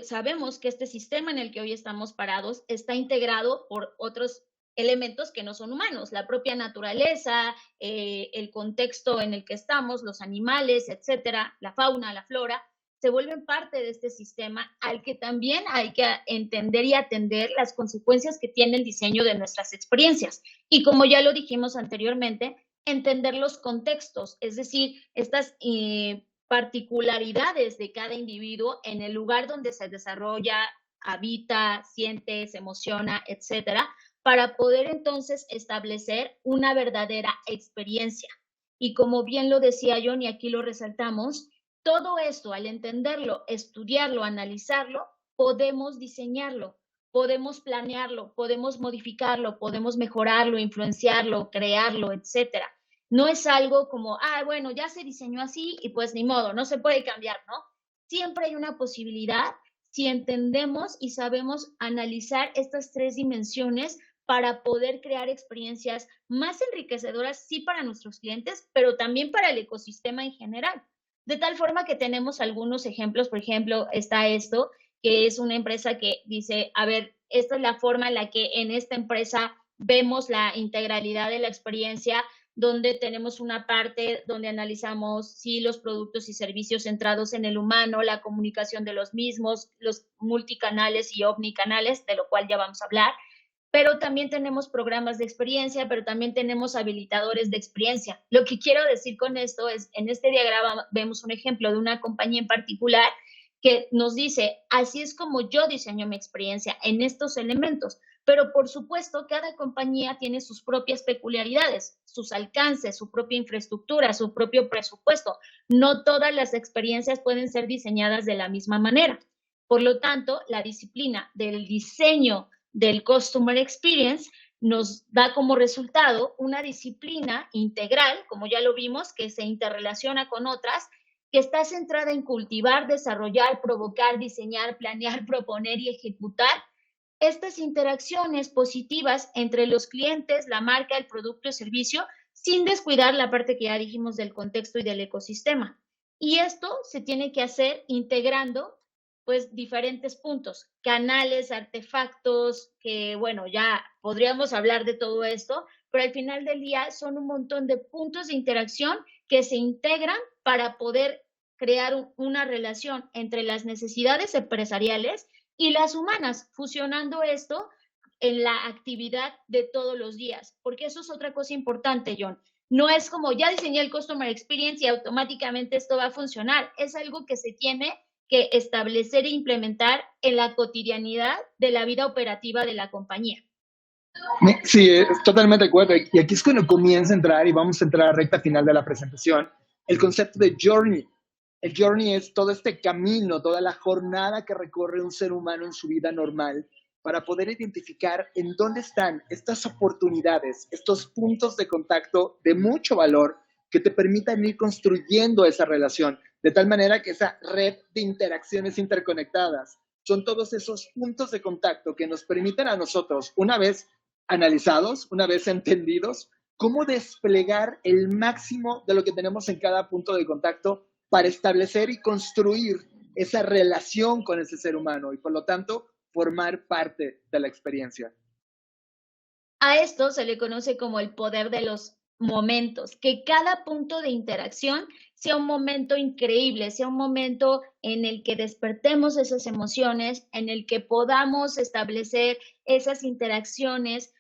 Sabemos que este sistema en el que hoy estamos parados está integrado por otros elementos que no son humanos, la propia naturaleza, el contexto en el que estamos, los animales, etcétera, la fauna, la flora, se vuelven parte de este sistema al que también hay que entender y atender las consecuencias que tiene el diseño de nuestras experiencias. Y como ya lo dijimos anteriormente, entender los contextos, es decir, estas particularidades de cada individuo en el lugar donde se desarrolla, habita, siente, se emociona, etcétera, para poder entonces establecer una verdadera experiencia. Y como bien lo decía John, y aquí lo resaltamos, todo esto, al entenderlo, estudiarlo, analizarlo, podemos diseñarlo, podemos planearlo, podemos modificarlo, podemos mejorarlo, influenciarlo, crearlo, etcétera. No es algo como, bueno, ya se diseñó así y pues ni modo, no se puede cambiar, ¿no? Siempre hay una posibilidad si entendemos y sabemos analizar estas tres dimensiones para poder crear experiencias más enriquecedoras, sí, para nuestros clientes, pero también para el ecosistema en general. De tal forma que tenemos algunos ejemplos, por ejemplo, está esto, que es una empresa que dice, a ver, esta es la forma en la que en esta empresa vemos la integralidad de la experiencia, donde tenemos una parte donde analizamos sí los productos y servicios centrados en el humano, la comunicación de los mismos, los multicanales y omnicanales, de lo cual ya vamos a hablar, pero también tenemos programas de experiencia, pero también tenemos habilitadores de experiencia. Lo que quiero decir con esto es, en este diagrama vemos un ejemplo de una compañía en particular que nos dice, así es como yo diseño mi experiencia en estos elementos, pero por supuesto cada compañía tiene sus propias peculiaridades, sus alcances, su propia infraestructura, su propio presupuesto. No todas las experiencias pueden ser diseñadas de la misma manera. Por lo tanto, la disciplina del diseño del Customer Experience nos da como resultado una disciplina integral, como ya lo vimos, que se interrelaciona con otras, que está centrada en cultivar, desarrollar, provocar, diseñar, planear, proponer y ejecutar estas interacciones positivas entre los clientes, la marca, el producto y servicio, sin descuidar la parte que ya dijimos del contexto y del ecosistema. Y esto se tiene que hacer integrando pues diferentes puntos, canales, artefactos, que bueno, ya podríamos hablar de todo esto, pero al final del día son un montón de puntos de interacción que se integran para poder crear una relación entre las necesidades empresariales y las humanas, fusionando esto en la actividad de todos los días, porque eso es otra cosa importante, John. No es como ya diseñé el Customer Experience y automáticamente esto va a funcionar, es algo que se tiene que establecer e implementar en la cotidianidad de la vida operativa de la compañía. Sí, totalmente de acuerdo. Y aquí es cuando comienza a entrar, y vamos a entrar a la recta final de la presentación, el concepto de journey. El journey es todo este camino, toda la jornada que recorre un ser humano en su vida normal para poder identificar en dónde están estas oportunidades, estos puntos de contacto de mucho valor que te permitan ir construyendo esa relación, de tal manera que esa red de interacciones interconectadas son todos esos puntos de contacto que nos permiten a nosotros, una vez analizados, una vez entendidos, cómo desplegar el máximo de lo que tenemos en cada punto de contacto para establecer y construir esa relación con ese ser humano y por lo tanto formar parte de la experiencia. A esto se le conoce como el poder de los momentos, que cada punto de interacción sea un momento increíble, sea un momento en el que despertemos esas emociones, en el que podamos establecer esas interacciones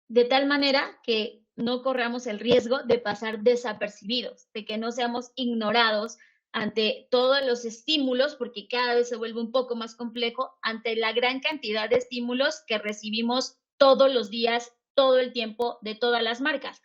de tal manera que no corramos el riesgo de pasar desapercibidos, de que no seamos ignorados ante todos los estímulos, porque cada vez se vuelve un poco más complejo, ante la gran cantidad de estímulos que recibimos todos los días, todo el tiempo, de todas las marcas.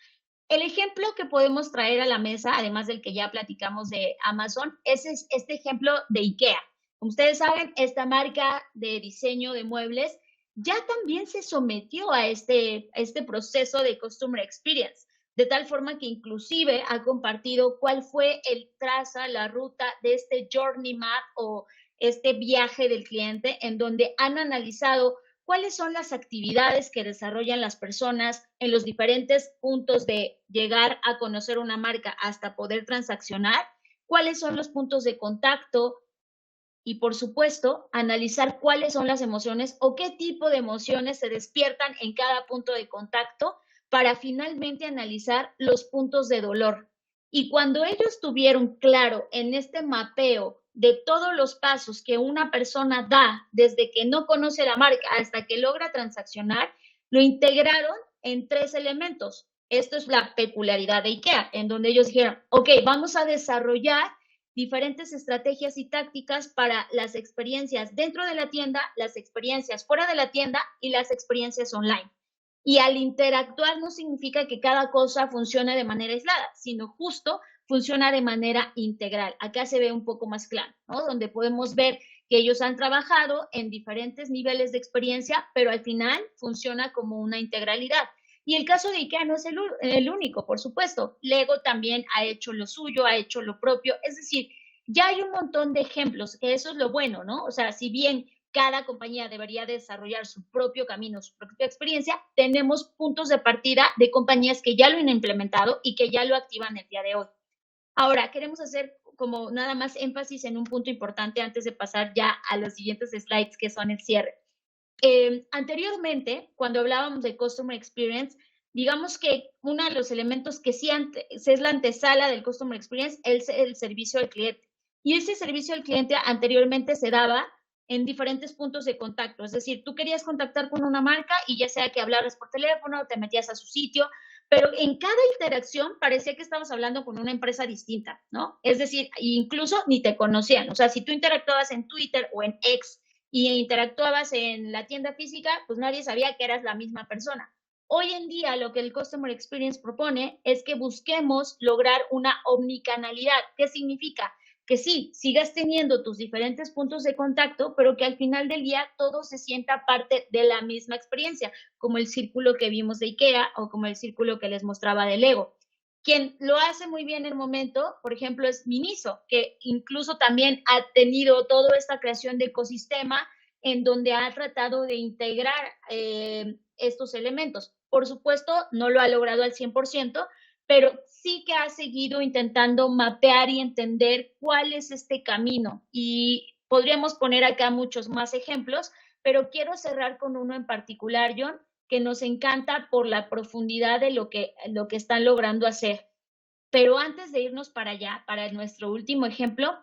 El ejemplo que podemos traer a la mesa, además del que ya platicamos de Amazon, es este ejemplo de IKEA. Como ustedes saben, esta marca de diseño de muebles ya también se sometió a este proceso de Customer Experience, de tal forma que inclusive ha compartido cuál fue el traza, la ruta de este Journey Map o este viaje del cliente, en donde han analizado cuáles son las actividades que desarrollan las personas en los diferentes puntos de llegar a conocer una marca hasta poder transaccionar, cuáles son los puntos de contacto y, por supuesto, analizar cuáles son las emociones o qué tipo de emociones se despiertan en cada punto de contacto para finalmente analizar los puntos de dolor. Y cuando ellos tuvieron claro en este mapeo de todos los pasos que una persona da desde que no conoce la marca hasta que logra transaccionar, lo integraron en 3 elementos. Esto es la peculiaridad de IKEA, en donde ellos dijeron, ok, vamos a desarrollar diferentes estrategias y tácticas para las experiencias dentro de la tienda, las experiencias fuera de la tienda y las experiencias online. Y al interactuar no significa que cada cosa funcione de manera aislada, sino justo funciona de manera integral. Acá se ve un poco más claro, ¿no? Donde podemos ver que ellos han trabajado en diferentes niveles de experiencia, pero al final funciona como una integralidad. Y el caso de IKEA no es el único, por supuesto. Lego también ha hecho lo suyo, ha hecho lo propio. Es decir, ya hay un montón de ejemplos, que eso es lo bueno, ¿no? O sea, si bien cada compañía debería desarrollar su propio camino, su propia experiencia, tenemos puntos de partida de compañías que ya lo han implementado y que ya lo activan el día de hoy. Ahora, queremos hacer como nada más énfasis en un punto importante antes de pasar ya a los siguientes slides que son el cierre. Anteriormente, cuando hablábamos de Customer Experience, digamos que uno de los elementos que sí es la antesala del Customer Experience es el servicio al cliente. Y ese servicio al cliente anteriormente se daba en diferentes puntos de contacto. Es decir, tú querías contactar con una marca y ya sea que hablaras por teléfono, te metías a su sitio, pero en cada interacción parecía que estabas hablando con una empresa distinta, ¿no? Es decir, incluso ni te conocían. O sea, si tú interactuabas en Twitter o en X y interactuabas en la tienda física, pues nadie sabía que eras la misma persona. Hoy en día lo que el Customer Experience propone es que busquemos lograr una omnicanalidad. ¿Qué significa? Que sí, sigas teniendo tus diferentes puntos de contacto, pero que al final del día todo se sienta parte de la misma experiencia, como el círculo que vimos de IKEA o como el círculo que les mostraba de Lego. Quien lo hace muy bien en el momento, por ejemplo, es Miniso, que incluso también ha tenido toda esta creación de ecosistema en donde ha tratado de integrar estos elementos. Por supuesto, no lo ha logrado al 100%, pero sí que ha seguido intentando mapear y entender cuál es este camino. Y podríamos poner acá muchos más ejemplos, pero quiero cerrar con uno en particular, John, que nos encanta por la profundidad de lo que están logrando hacer. Pero antes de irnos para allá, para nuestro último ejemplo,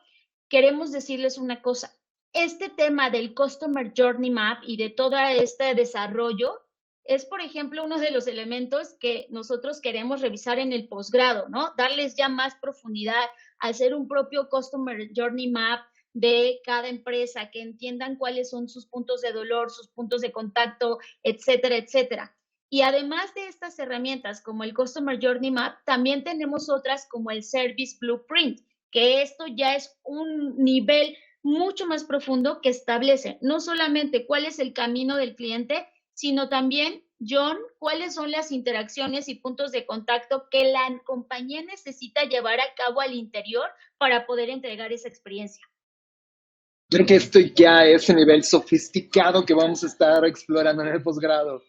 queremos decirles una cosa. Este tema del Customer Journey Map y de todo este desarrollo es, por ejemplo, uno de los elementos que nosotros queremos revisar en el posgrado, ¿no? Darles ya más profundidad, hacer un propio Customer Journey Map de cada empresa, que entiendan cuáles son sus puntos de dolor, sus puntos de contacto, etcétera, etcétera. Y además de estas herramientas como el Customer Journey Map, también tenemos otras como el Service Blueprint, que esto ya es un nivel mucho más profundo que establece no solamente cuál es el camino del cliente, sino también, John, cuáles son las interacciones y puntos de contacto que la compañía necesita llevar a cabo al interior para poder entregar esa experiencia. Creo que esto ya es el nivel sofisticado que vamos a estar explorando en el posgrado.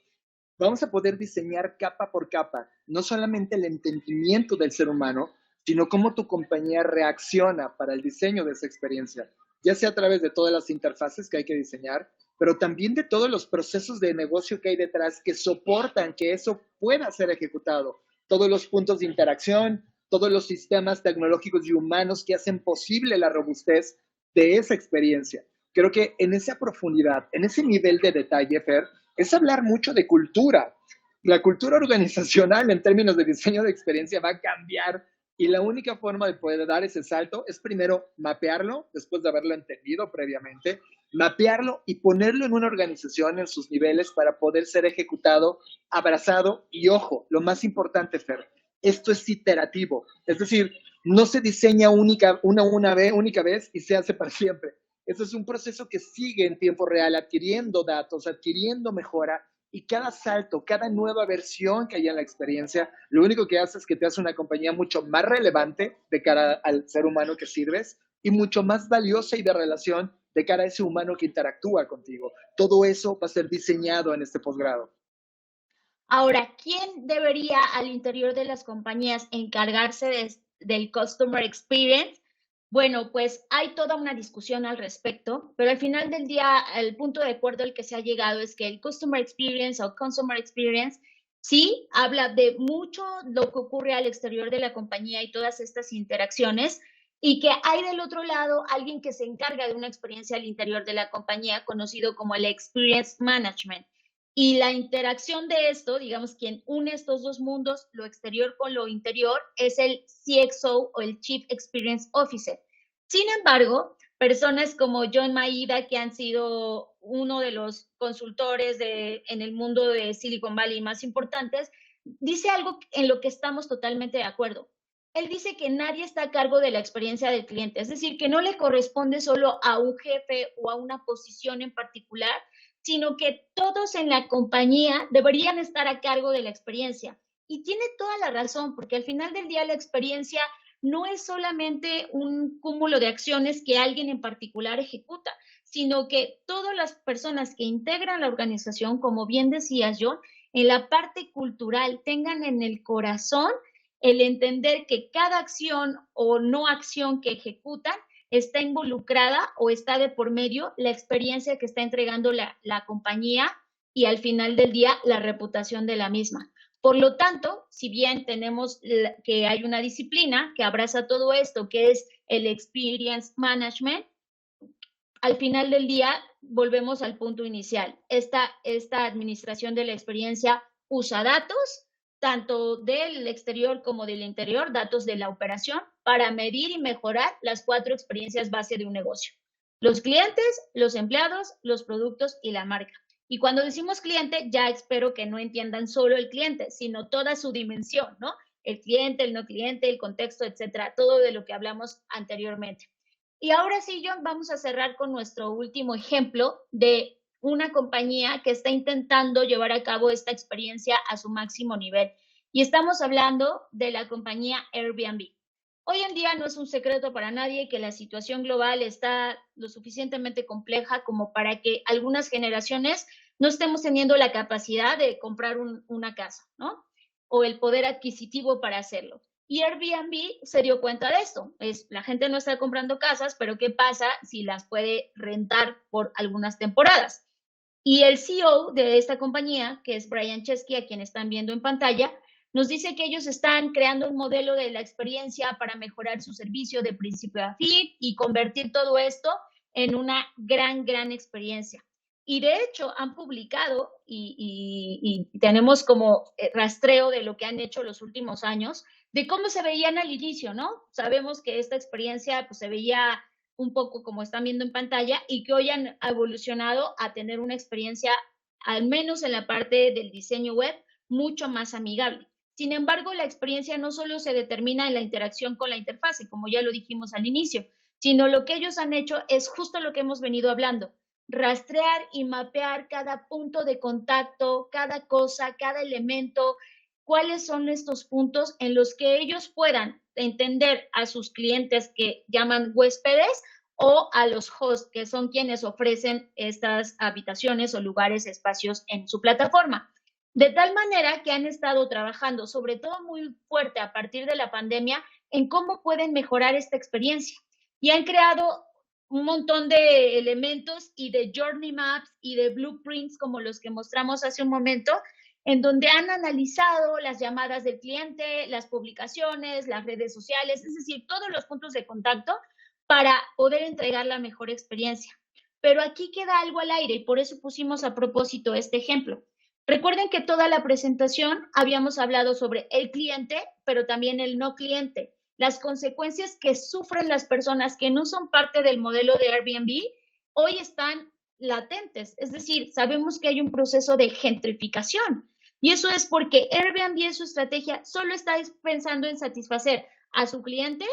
Vamos a poder diseñar capa por capa, no solamente el entendimiento del ser humano, sino cómo tu compañía reacciona para el diseño de esa experiencia, ya sea a través de todas las interfaces que hay que diseñar, pero también de todos los procesos de negocio que hay detrás que soportan que eso pueda ser ejecutado. Todos los puntos de interacción, todos los sistemas tecnológicos y humanos que hacen posible la robustez de esa experiencia. Creo que en esa profundidad, en ese nivel de detalle, Fer, es hablar mucho de cultura. La cultura organizacional en términos de diseño de experiencia va a cambiar y la única forma de poder dar ese salto es primero mapearlo, después de haberlo entendido previamente, mapearlo y ponerlo en una organización en sus niveles para poder ser ejecutado, abrazado y ojo, lo más importante, Fer, esto es iterativo, es decir, no se diseña única vez y se hace para siempre. Eso es un proceso que sigue en tiempo real, adquiriendo datos, adquiriendo mejora, y cada salto, cada nueva versión que haya en la experiencia, lo único que hace es que te hace una compañía mucho más relevante de cara al ser humano que sirves y mucho más valiosa y de relación de cara a ese humano que interactúa contigo. Todo eso va a ser diseñado en este posgrado. Ahora, ¿quién debería al interior de las compañías encargarse del Customer Experience? Bueno, pues hay toda una discusión al respecto, pero al final del día el punto de acuerdo al que se ha llegado es que el Customer Experience o Consumer Experience sí habla de mucho lo que ocurre al exterior de la compañía y todas estas interacciones, y que hay del otro lado alguien que se encarga de una experiencia al interior de la compañía, conocido como el Experience Management. Y la interacción de esto, digamos, quien une estos dos mundos, lo exterior con lo interior, es el CXO o el Chief Experience Officer. Sin embargo, personas como John Maeda, que han sido uno de los consultores en el mundo de Silicon Valley más importantes, dice algo en lo que estamos totalmente de acuerdo. Él dice que nadie está a cargo de la experiencia del cliente, es decir, que no le corresponde solo a un jefe o a una posición en particular, sino que todos en la compañía deberían estar a cargo de la experiencia. Y tiene toda la razón, porque al final del día la experiencia no es solamente un cúmulo de acciones que alguien en particular ejecuta, sino que todas las personas que integran la organización, como bien decías, John, en la parte cultural tengan en el corazón el entender que cada acción o no acción que ejecutan está involucrada o está de por medio la experiencia que está entregando la compañía y al final del día la reputación de la misma. Por lo tanto, si bien tenemos que hay una disciplina que abraza todo esto, que es el Experience Management, al final del día volvemos al punto inicial. Esta administración de la experiencia usa datos, tanto del exterior como del interior, datos de la operación, para medir y mejorar las 4 experiencias base de un negocio. Los clientes, los empleados, los productos y la marca. Y cuando decimos cliente, ya espero que no entiendan solo el cliente, sino toda su dimensión, ¿no? El cliente, el no cliente, el contexto, etcétera, todo de lo que hablamos anteriormente. Y ahora sí, John, vamos a cerrar con nuestro último ejemplo de una compañía que está intentando llevar a cabo esta experiencia a su máximo nivel. Y estamos hablando de la compañía Airbnb. Hoy en día no es un secreto para nadie que la situación global está lo suficientemente compleja como para que algunas generaciones no estemos teniendo la capacidad de comprar una casa, ¿no? O el poder adquisitivo para hacerlo. Y Airbnb se dio cuenta de esto. La gente no está comprando casas, pero ¿qué pasa si las puede rentar por algunas temporadas? Y el CEO de esta compañía, que es Brian Chesky, a quien están viendo en pantalla, nos dice que ellos están creando un modelo de la experiencia para mejorar su servicio de principio a fin y convertir todo esto en una gran experiencia. Y de hecho han publicado y tenemos como rastreo de lo que han hecho los últimos años, de cómo se veían al inicio, ¿no? Sabemos que esta experiencia pues, se veía un poco como están viendo en pantalla y que hoy han evolucionado a tener una experiencia, al menos en la parte del diseño web, mucho más amigable. Sin embargo, la experiencia no solo se determina en la interacción con la interfase, como ya lo dijimos al inicio, sino lo que ellos han hecho es justo lo que hemos venido hablando, rastrear y mapear cada punto de contacto, cada cosa, cada elemento, cuáles son estos puntos en los que ellos puedan entender a sus clientes que llaman huéspedes o a los hosts, que son quienes ofrecen estas habitaciones o lugares, espacios en su plataforma. De tal manera que han estado trabajando, sobre todo muy fuerte a partir de la pandemia, en cómo pueden mejorar esta experiencia. Y han creado un montón de elementos y de journey maps y de blueprints como los que mostramos hace un momento, en donde han analizado las llamadas del cliente, las publicaciones, las redes sociales, es decir, todos los puntos de contacto para poder entregar la mejor experiencia. Pero aquí queda algo al aire y por eso pusimos a propósito este ejemplo. Recuerden que toda la presentación habíamos hablado sobre el cliente, pero también el no cliente, las consecuencias que sufren las personas que no son parte del modelo de Airbnb hoy están latentes. Es decir, sabemos que hay un proceso de gentrificación y eso es porque Airbnb en su estrategia solo está pensando en satisfacer a su cliente,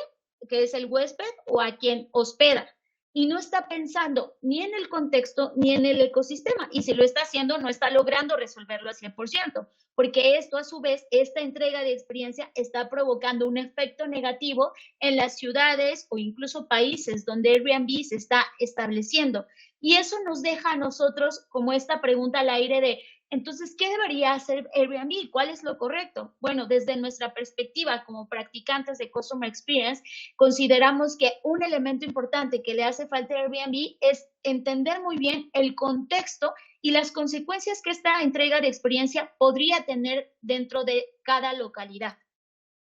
que es el huésped, o a quien hospeda. Y no está pensando ni en el contexto ni en el ecosistema. Y si lo está haciendo, no está logrando resolverlo al 100%, porque esto, a su vez, esta entrega de experiencia está provocando un efecto negativo en las ciudades o incluso países donde Airbnb se está estableciendo. Y eso nos deja a nosotros como esta pregunta al aire de, entonces, ¿qué debería hacer Airbnb? ¿Cuál es lo correcto? Bueno, desde nuestra perspectiva como practicantes de Customer Experience, consideramos que un elemento importante que le hace falta a Airbnb es entender muy bien el contexto y las consecuencias que esta entrega de experiencia podría tener dentro de cada localidad.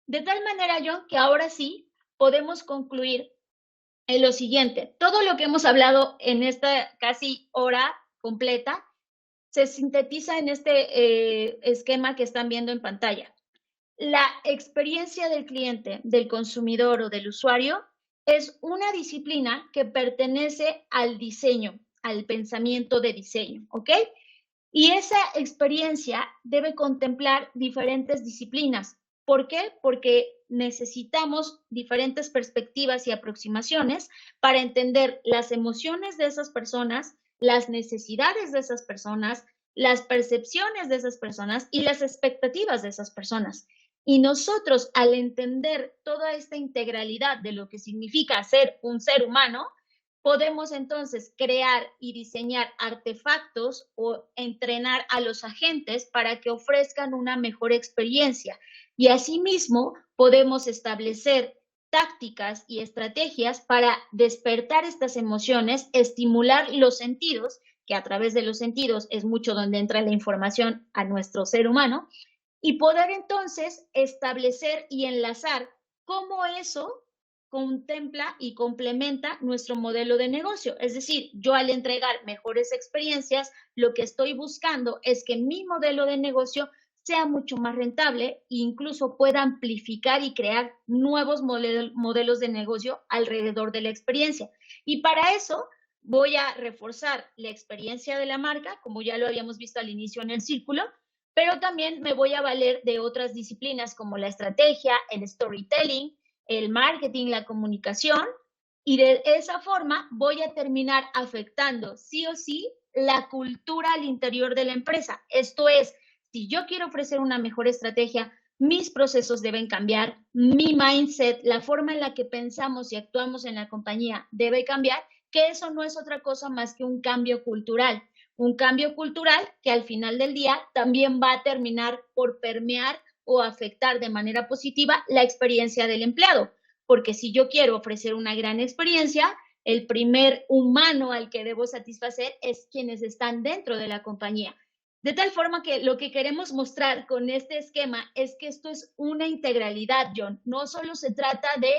De tal manera, John, que ahora sí podemos concluir en lo siguiente. Todo lo que hemos hablado en esta casi hora completa se sintetiza en este esquema que están viendo en pantalla. La experiencia del cliente, del consumidor o del usuario es una disciplina que pertenece al diseño, al pensamiento de diseño, ¿ok? Y esa experiencia debe contemplar diferentes disciplinas. ¿Por qué? Porque necesitamos diferentes perspectivas y aproximaciones para entender las emociones de esas personas, las necesidades de esas personas, las percepciones de esas personas y las expectativas de esas personas. Y nosotros, al entender toda esta integralidad de lo que significa ser un ser humano, podemos entonces crear y diseñar artefactos o entrenar a los agentes para que ofrezcan una mejor experiencia. Y asimismo, podemos establecer tácticas y estrategias para despertar estas emociones, estimular los sentidos, que a través de los sentidos es mucho donde entra la información a nuestro ser humano, y poder entonces establecer y enlazar cómo eso contempla y complementa nuestro modelo de negocio. Es decir, yo al entregar mejores experiencias, lo que estoy buscando es que mi modelo de negocio sea mucho más rentable e incluso pueda amplificar y crear nuevos modelos de negocio alrededor de la experiencia. Y para eso voy a reforzar la experiencia de la marca, como ya lo habíamos visto al inicio en el círculo, pero también me voy a valer de otras disciplinas como la estrategia, el storytelling, el marketing, la comunicación, y de esa forma voy a terminar afectando sí o sí la cultura al interior de la empresa. Esto es, si yo quiero ofrecer una mejor estrategia, mis procesos deben cambiar, mi mindset, la forma en la que pensamos y actuamos en la compañía debe cambiar, que eso no es otra cosa más que un cambio cultural. Un cambio cultural que al final del día también va a terminar por permear o afectar de manera positiva la experiencia del empleado. Porque si yo quiero ofrecer una gran experiencia, el primer humano al que debo satisfacer es quienes están dentro de la compañía. De tal forma que lo que queremos mostrar con este esquema es que esto es una integralidad, John. No solo se trata de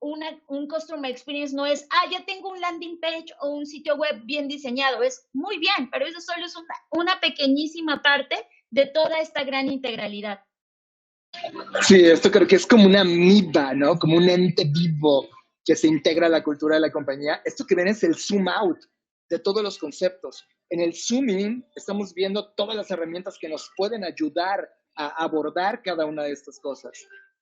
un customer experience, no es, ya tengo un landing page o un sitio web bien diseñado. Es muy bien, pero eso solo es una pequeñísima parte de toda esta gran integralidad. Sí, esto creo que es como una amiba, ¿no? Como un ente vivo que se integra a la cultura de la compañía. Esto que ven es el zoom out de todos los conceptos. En el zoom in estamos viendo todas las herramientas que nos pueden ayudar a abordar cada una de estas cosas.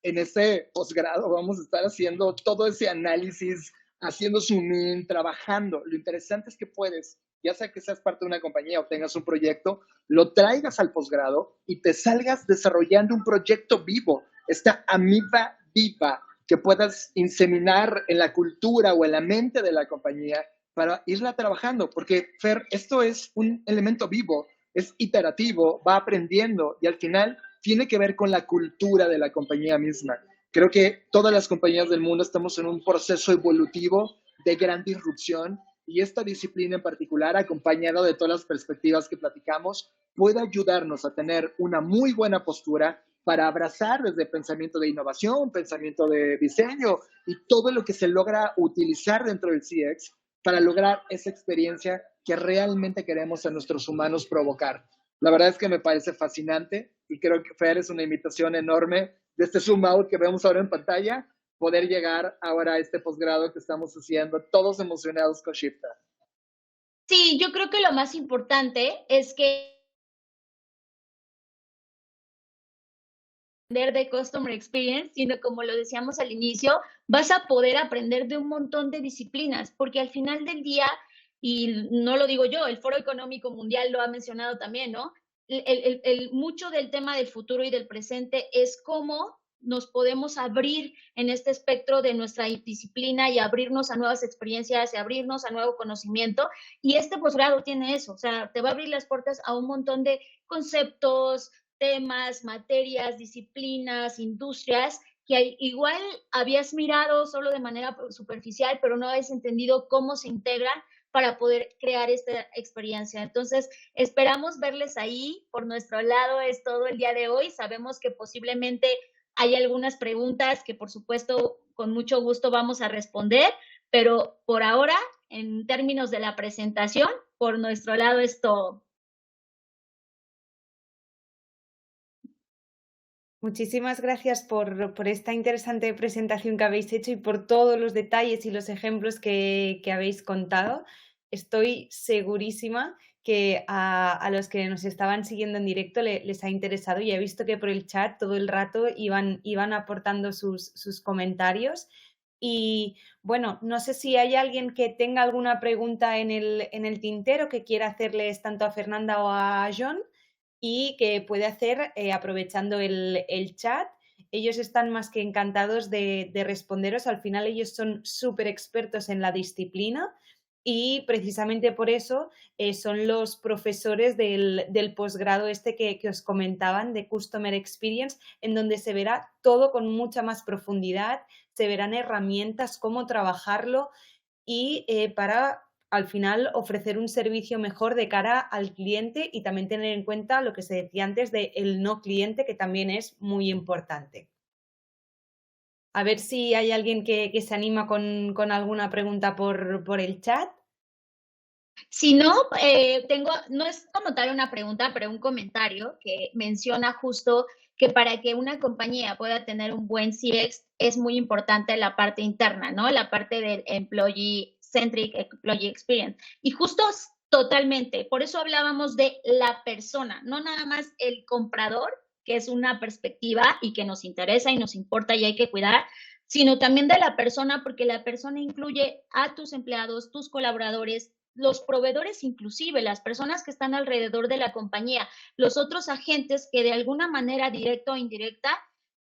En este posgrado vamos a estar haciendo todo ese análisis, haciendo zoom in, trabajando. Lo interesante es que puedes, ya sea que seas parte de una compañía o tengas un proyecto, lo traigas al posgrado y te salgas desarrollando un proyecto vivo, esta amiba viva que puedas inseminar en la cultura o en la mente de la compañía para irla trabajando, porque Fer, esto es un elemento vivo, es iterativo, va aprendiendo y al final tiene que ver con la cultura de la compañía misma. Creo que todas las compañías del mundo estamos en un proceso evolutivo de gran disrupción, y esta disciplina en particular, acompañada de todas las perspectivas que platicamos, puede ayudarnos a tener una muy buena postura para abrazar desde pensamiento de innovación, pensamiento de diseño y todo lo que se logra utilizar dentro del CX para lograr esa experiencia que realmente queremos a nuestros humanos provocar. La verdad es que me parece fascinante y creo que, Fer, es una invitación enorme de este Zoom Out que vemos ahora en pantalla, poder llegar ahora a este posgrado que estamos haciendo, todos emocionados con Shifter. Sí, yo creo que lo más importante es que de Customer Experience, sino como lo decíamos al inicio, vas a poder aprender de un montón de disciplinas, porque al final del día, y no lo digo yo, el Foro Económico Mundial lo ha mencionado también, ¿no? Mucho del tema del futuro y del presente es cómo nos podemos abrir en este espectro de nuestra disciplina y abrirnos a nuevas experiencias y abrirnos a nuevo conocimiento. Y este posgrado tiene eso, o sea, te va a abrir las puertas a un montón de conceptos, temas, materias, disciplinas, industrias que igual habías mirado solo de manera superficial, pero no habías entendido cómo se integran para poder crear esta experiencia. Entonces, esperamos verles ahí. Por nuestro lado es todo el día de hoy. Sabemos que posiblemente hay algunas preguntas que, por supuesto, con mucho gusto vamos a responder, pero por ahora, en términos de la presentación, por nuestro lado es todo. Muchísimas gracias por esta interesante presentación que habéis hecho y por todos los detalles y los ejemplos que habéis contado. Estoy segurísima que a los que nos estaban siguiendo en directo les ha interesado, y he visto que por el chat todo el rato iban aportando sus comentarios. Y bueno, no sé si hay alguien que tenga alguna pregunta en el tintero que quiera hacerles tanto a Fernanda o a John, y que puede hacer aprovechando el chat. Ellos están más que encantados de responderos. Al final ellos son súper expertos en la disciplina y precisamente por eso son los profesores del posgrado este que os comentaban, de Customer Experience, en donde se verá todo con mucha más profundidad, se verán herramientas, cómo trabajarlo y para al final ofrecer un servicio mejor de cara al cliente, y también tener en cuenta lo que se decía antes de el no cliente, que también es muy importante. A ver si hay alguien que se anima con alguna pregunta por el chat. Si no, no es como tal una pregunta, pero un comentario que menciona justo que para que una compañía pueda tener un buen CX es muy importante la parte interna, ¿no? La parte del employee-centric employee experience. Y justo totalmente, por eso hablábamos de la persona, no nada más el comprador, que es una perspectiva y que nos interesa y nos importa y hay que cuidar, sino también de la persona, porque la persona incluye a tus empleados, tus colaboradores, los proveedores, inclusive las personas que están alrededor de la compañía, los otros agentes que de alguna manera directa o indirecta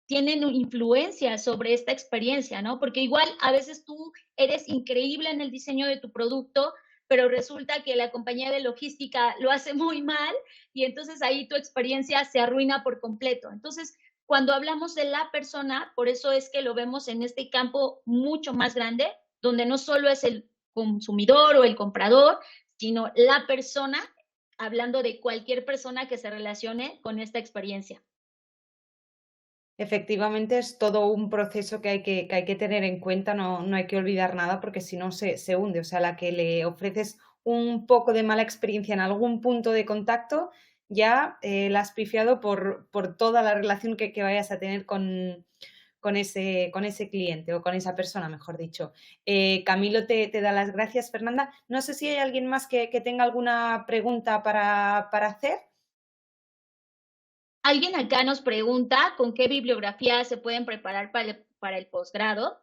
tienen influencia sobre esta experiencia, ¿no? Porque igual a veces tú eres increíble en el diseño de tu producto, pero resulta que la compañía de logística lo hace muy mal y entonces ahí tu experiencia se arruina por completo. Entonces, cuando hablamos de la persona, por eso es que lo vemos en este campo mucho más grande, donde no solo es el consumidor o el comprador, sino la persona, hablando de cualquier persona que se relacione con esta experiencia. Efectivamente, es todo un proceso que hay que tener en cuenta, no hay que olvidar nada, porque si no se hunde. O sea, la que le ofreces un poco de mala experiencia en algún punto de contacto, ya la has pifiado por toda la relación que vayas a tener con ese cliente o con esa persona, mejor dicho. Camilo te da las gracias, Fernanda. No sé si hay alguien más que tenga alguna pregunta para hacer. Alguien acá nos pregunta con qué bibliografía se pueden preparar para el posgrado.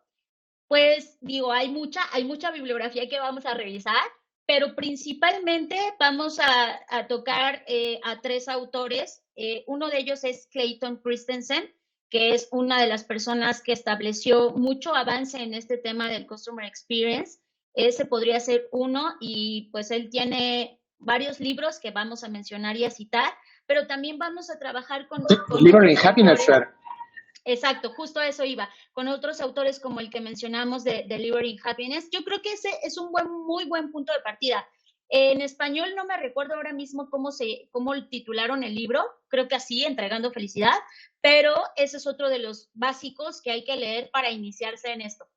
Pues digo, hay mucha bibliografía que vamos a revisar, pero principalmente vamos a tocar a 3 autores. Uno de ellos es Clayton Christensen, que es una de las personas que estableció mucho avance en este tema del Customer Experience. Ese podría ser uno, y pues él tiene varios libros que vamos a mencionar y a citar, pero también vamos a trabajar con Living in Happiness, Sir. Exacto, justo a eso iba. Con otros autores como el que mencionamos de Delivering Happiness, yo creo que ese es un muy buen punto de partida. En español no me recuerdo ahora mismo cómo titularon el libro, creo que así, Entregando Felicidad, pero ese es otro de los básicos que hay que leer para iniciarse en esto.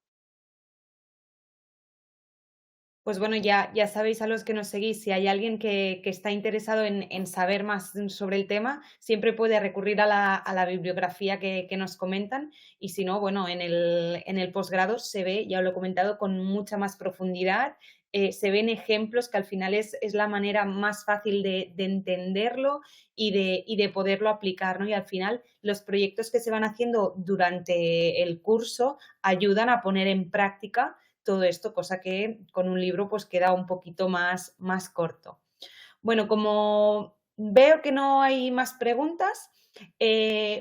Pues bueno, ya sabéis a los que nos seguís, si hay alguien que está interesado en saber más sobre el tema, siempre puede recurrir a la bibliografía que nos comentan y si no, bueno, en el posgrado se ve, ya os lo he comentado, con mucha más profundidad, se ven ejemplos que al final es la manera más fácil de entenderlo y de poderlo aplicar, ¿no? Y al final los proyectos que se van haciendo durante el curso ayudan a poner en práctica todo esto, cosa que con un libro pues queda un poquito más corto. Bueno, como veo que no hay más preguntas,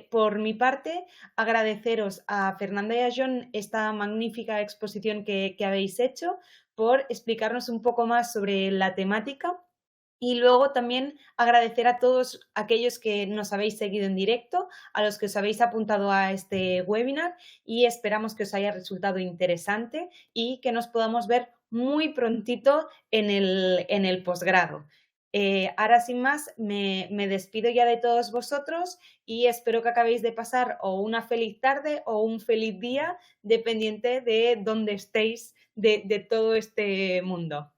por mi parte, agradeceros a Fernanda y a John esta magnífica exposición que habéis hecho por explicarnos un poco más sobre la temática y luego también agradecer a todos aquellos que nos habéis seguido en directo, a los que os habéis apuntado a este webinar y esperamos que os haya resultado interesante y que nos podamos ver muy prontito en el posgrado. Ahora sin más, me despido ya de todos vosotros y espero que acabéis de pasar o una feliz tarde o un feliz día, dependiente de dónde estéis de todo este mundo.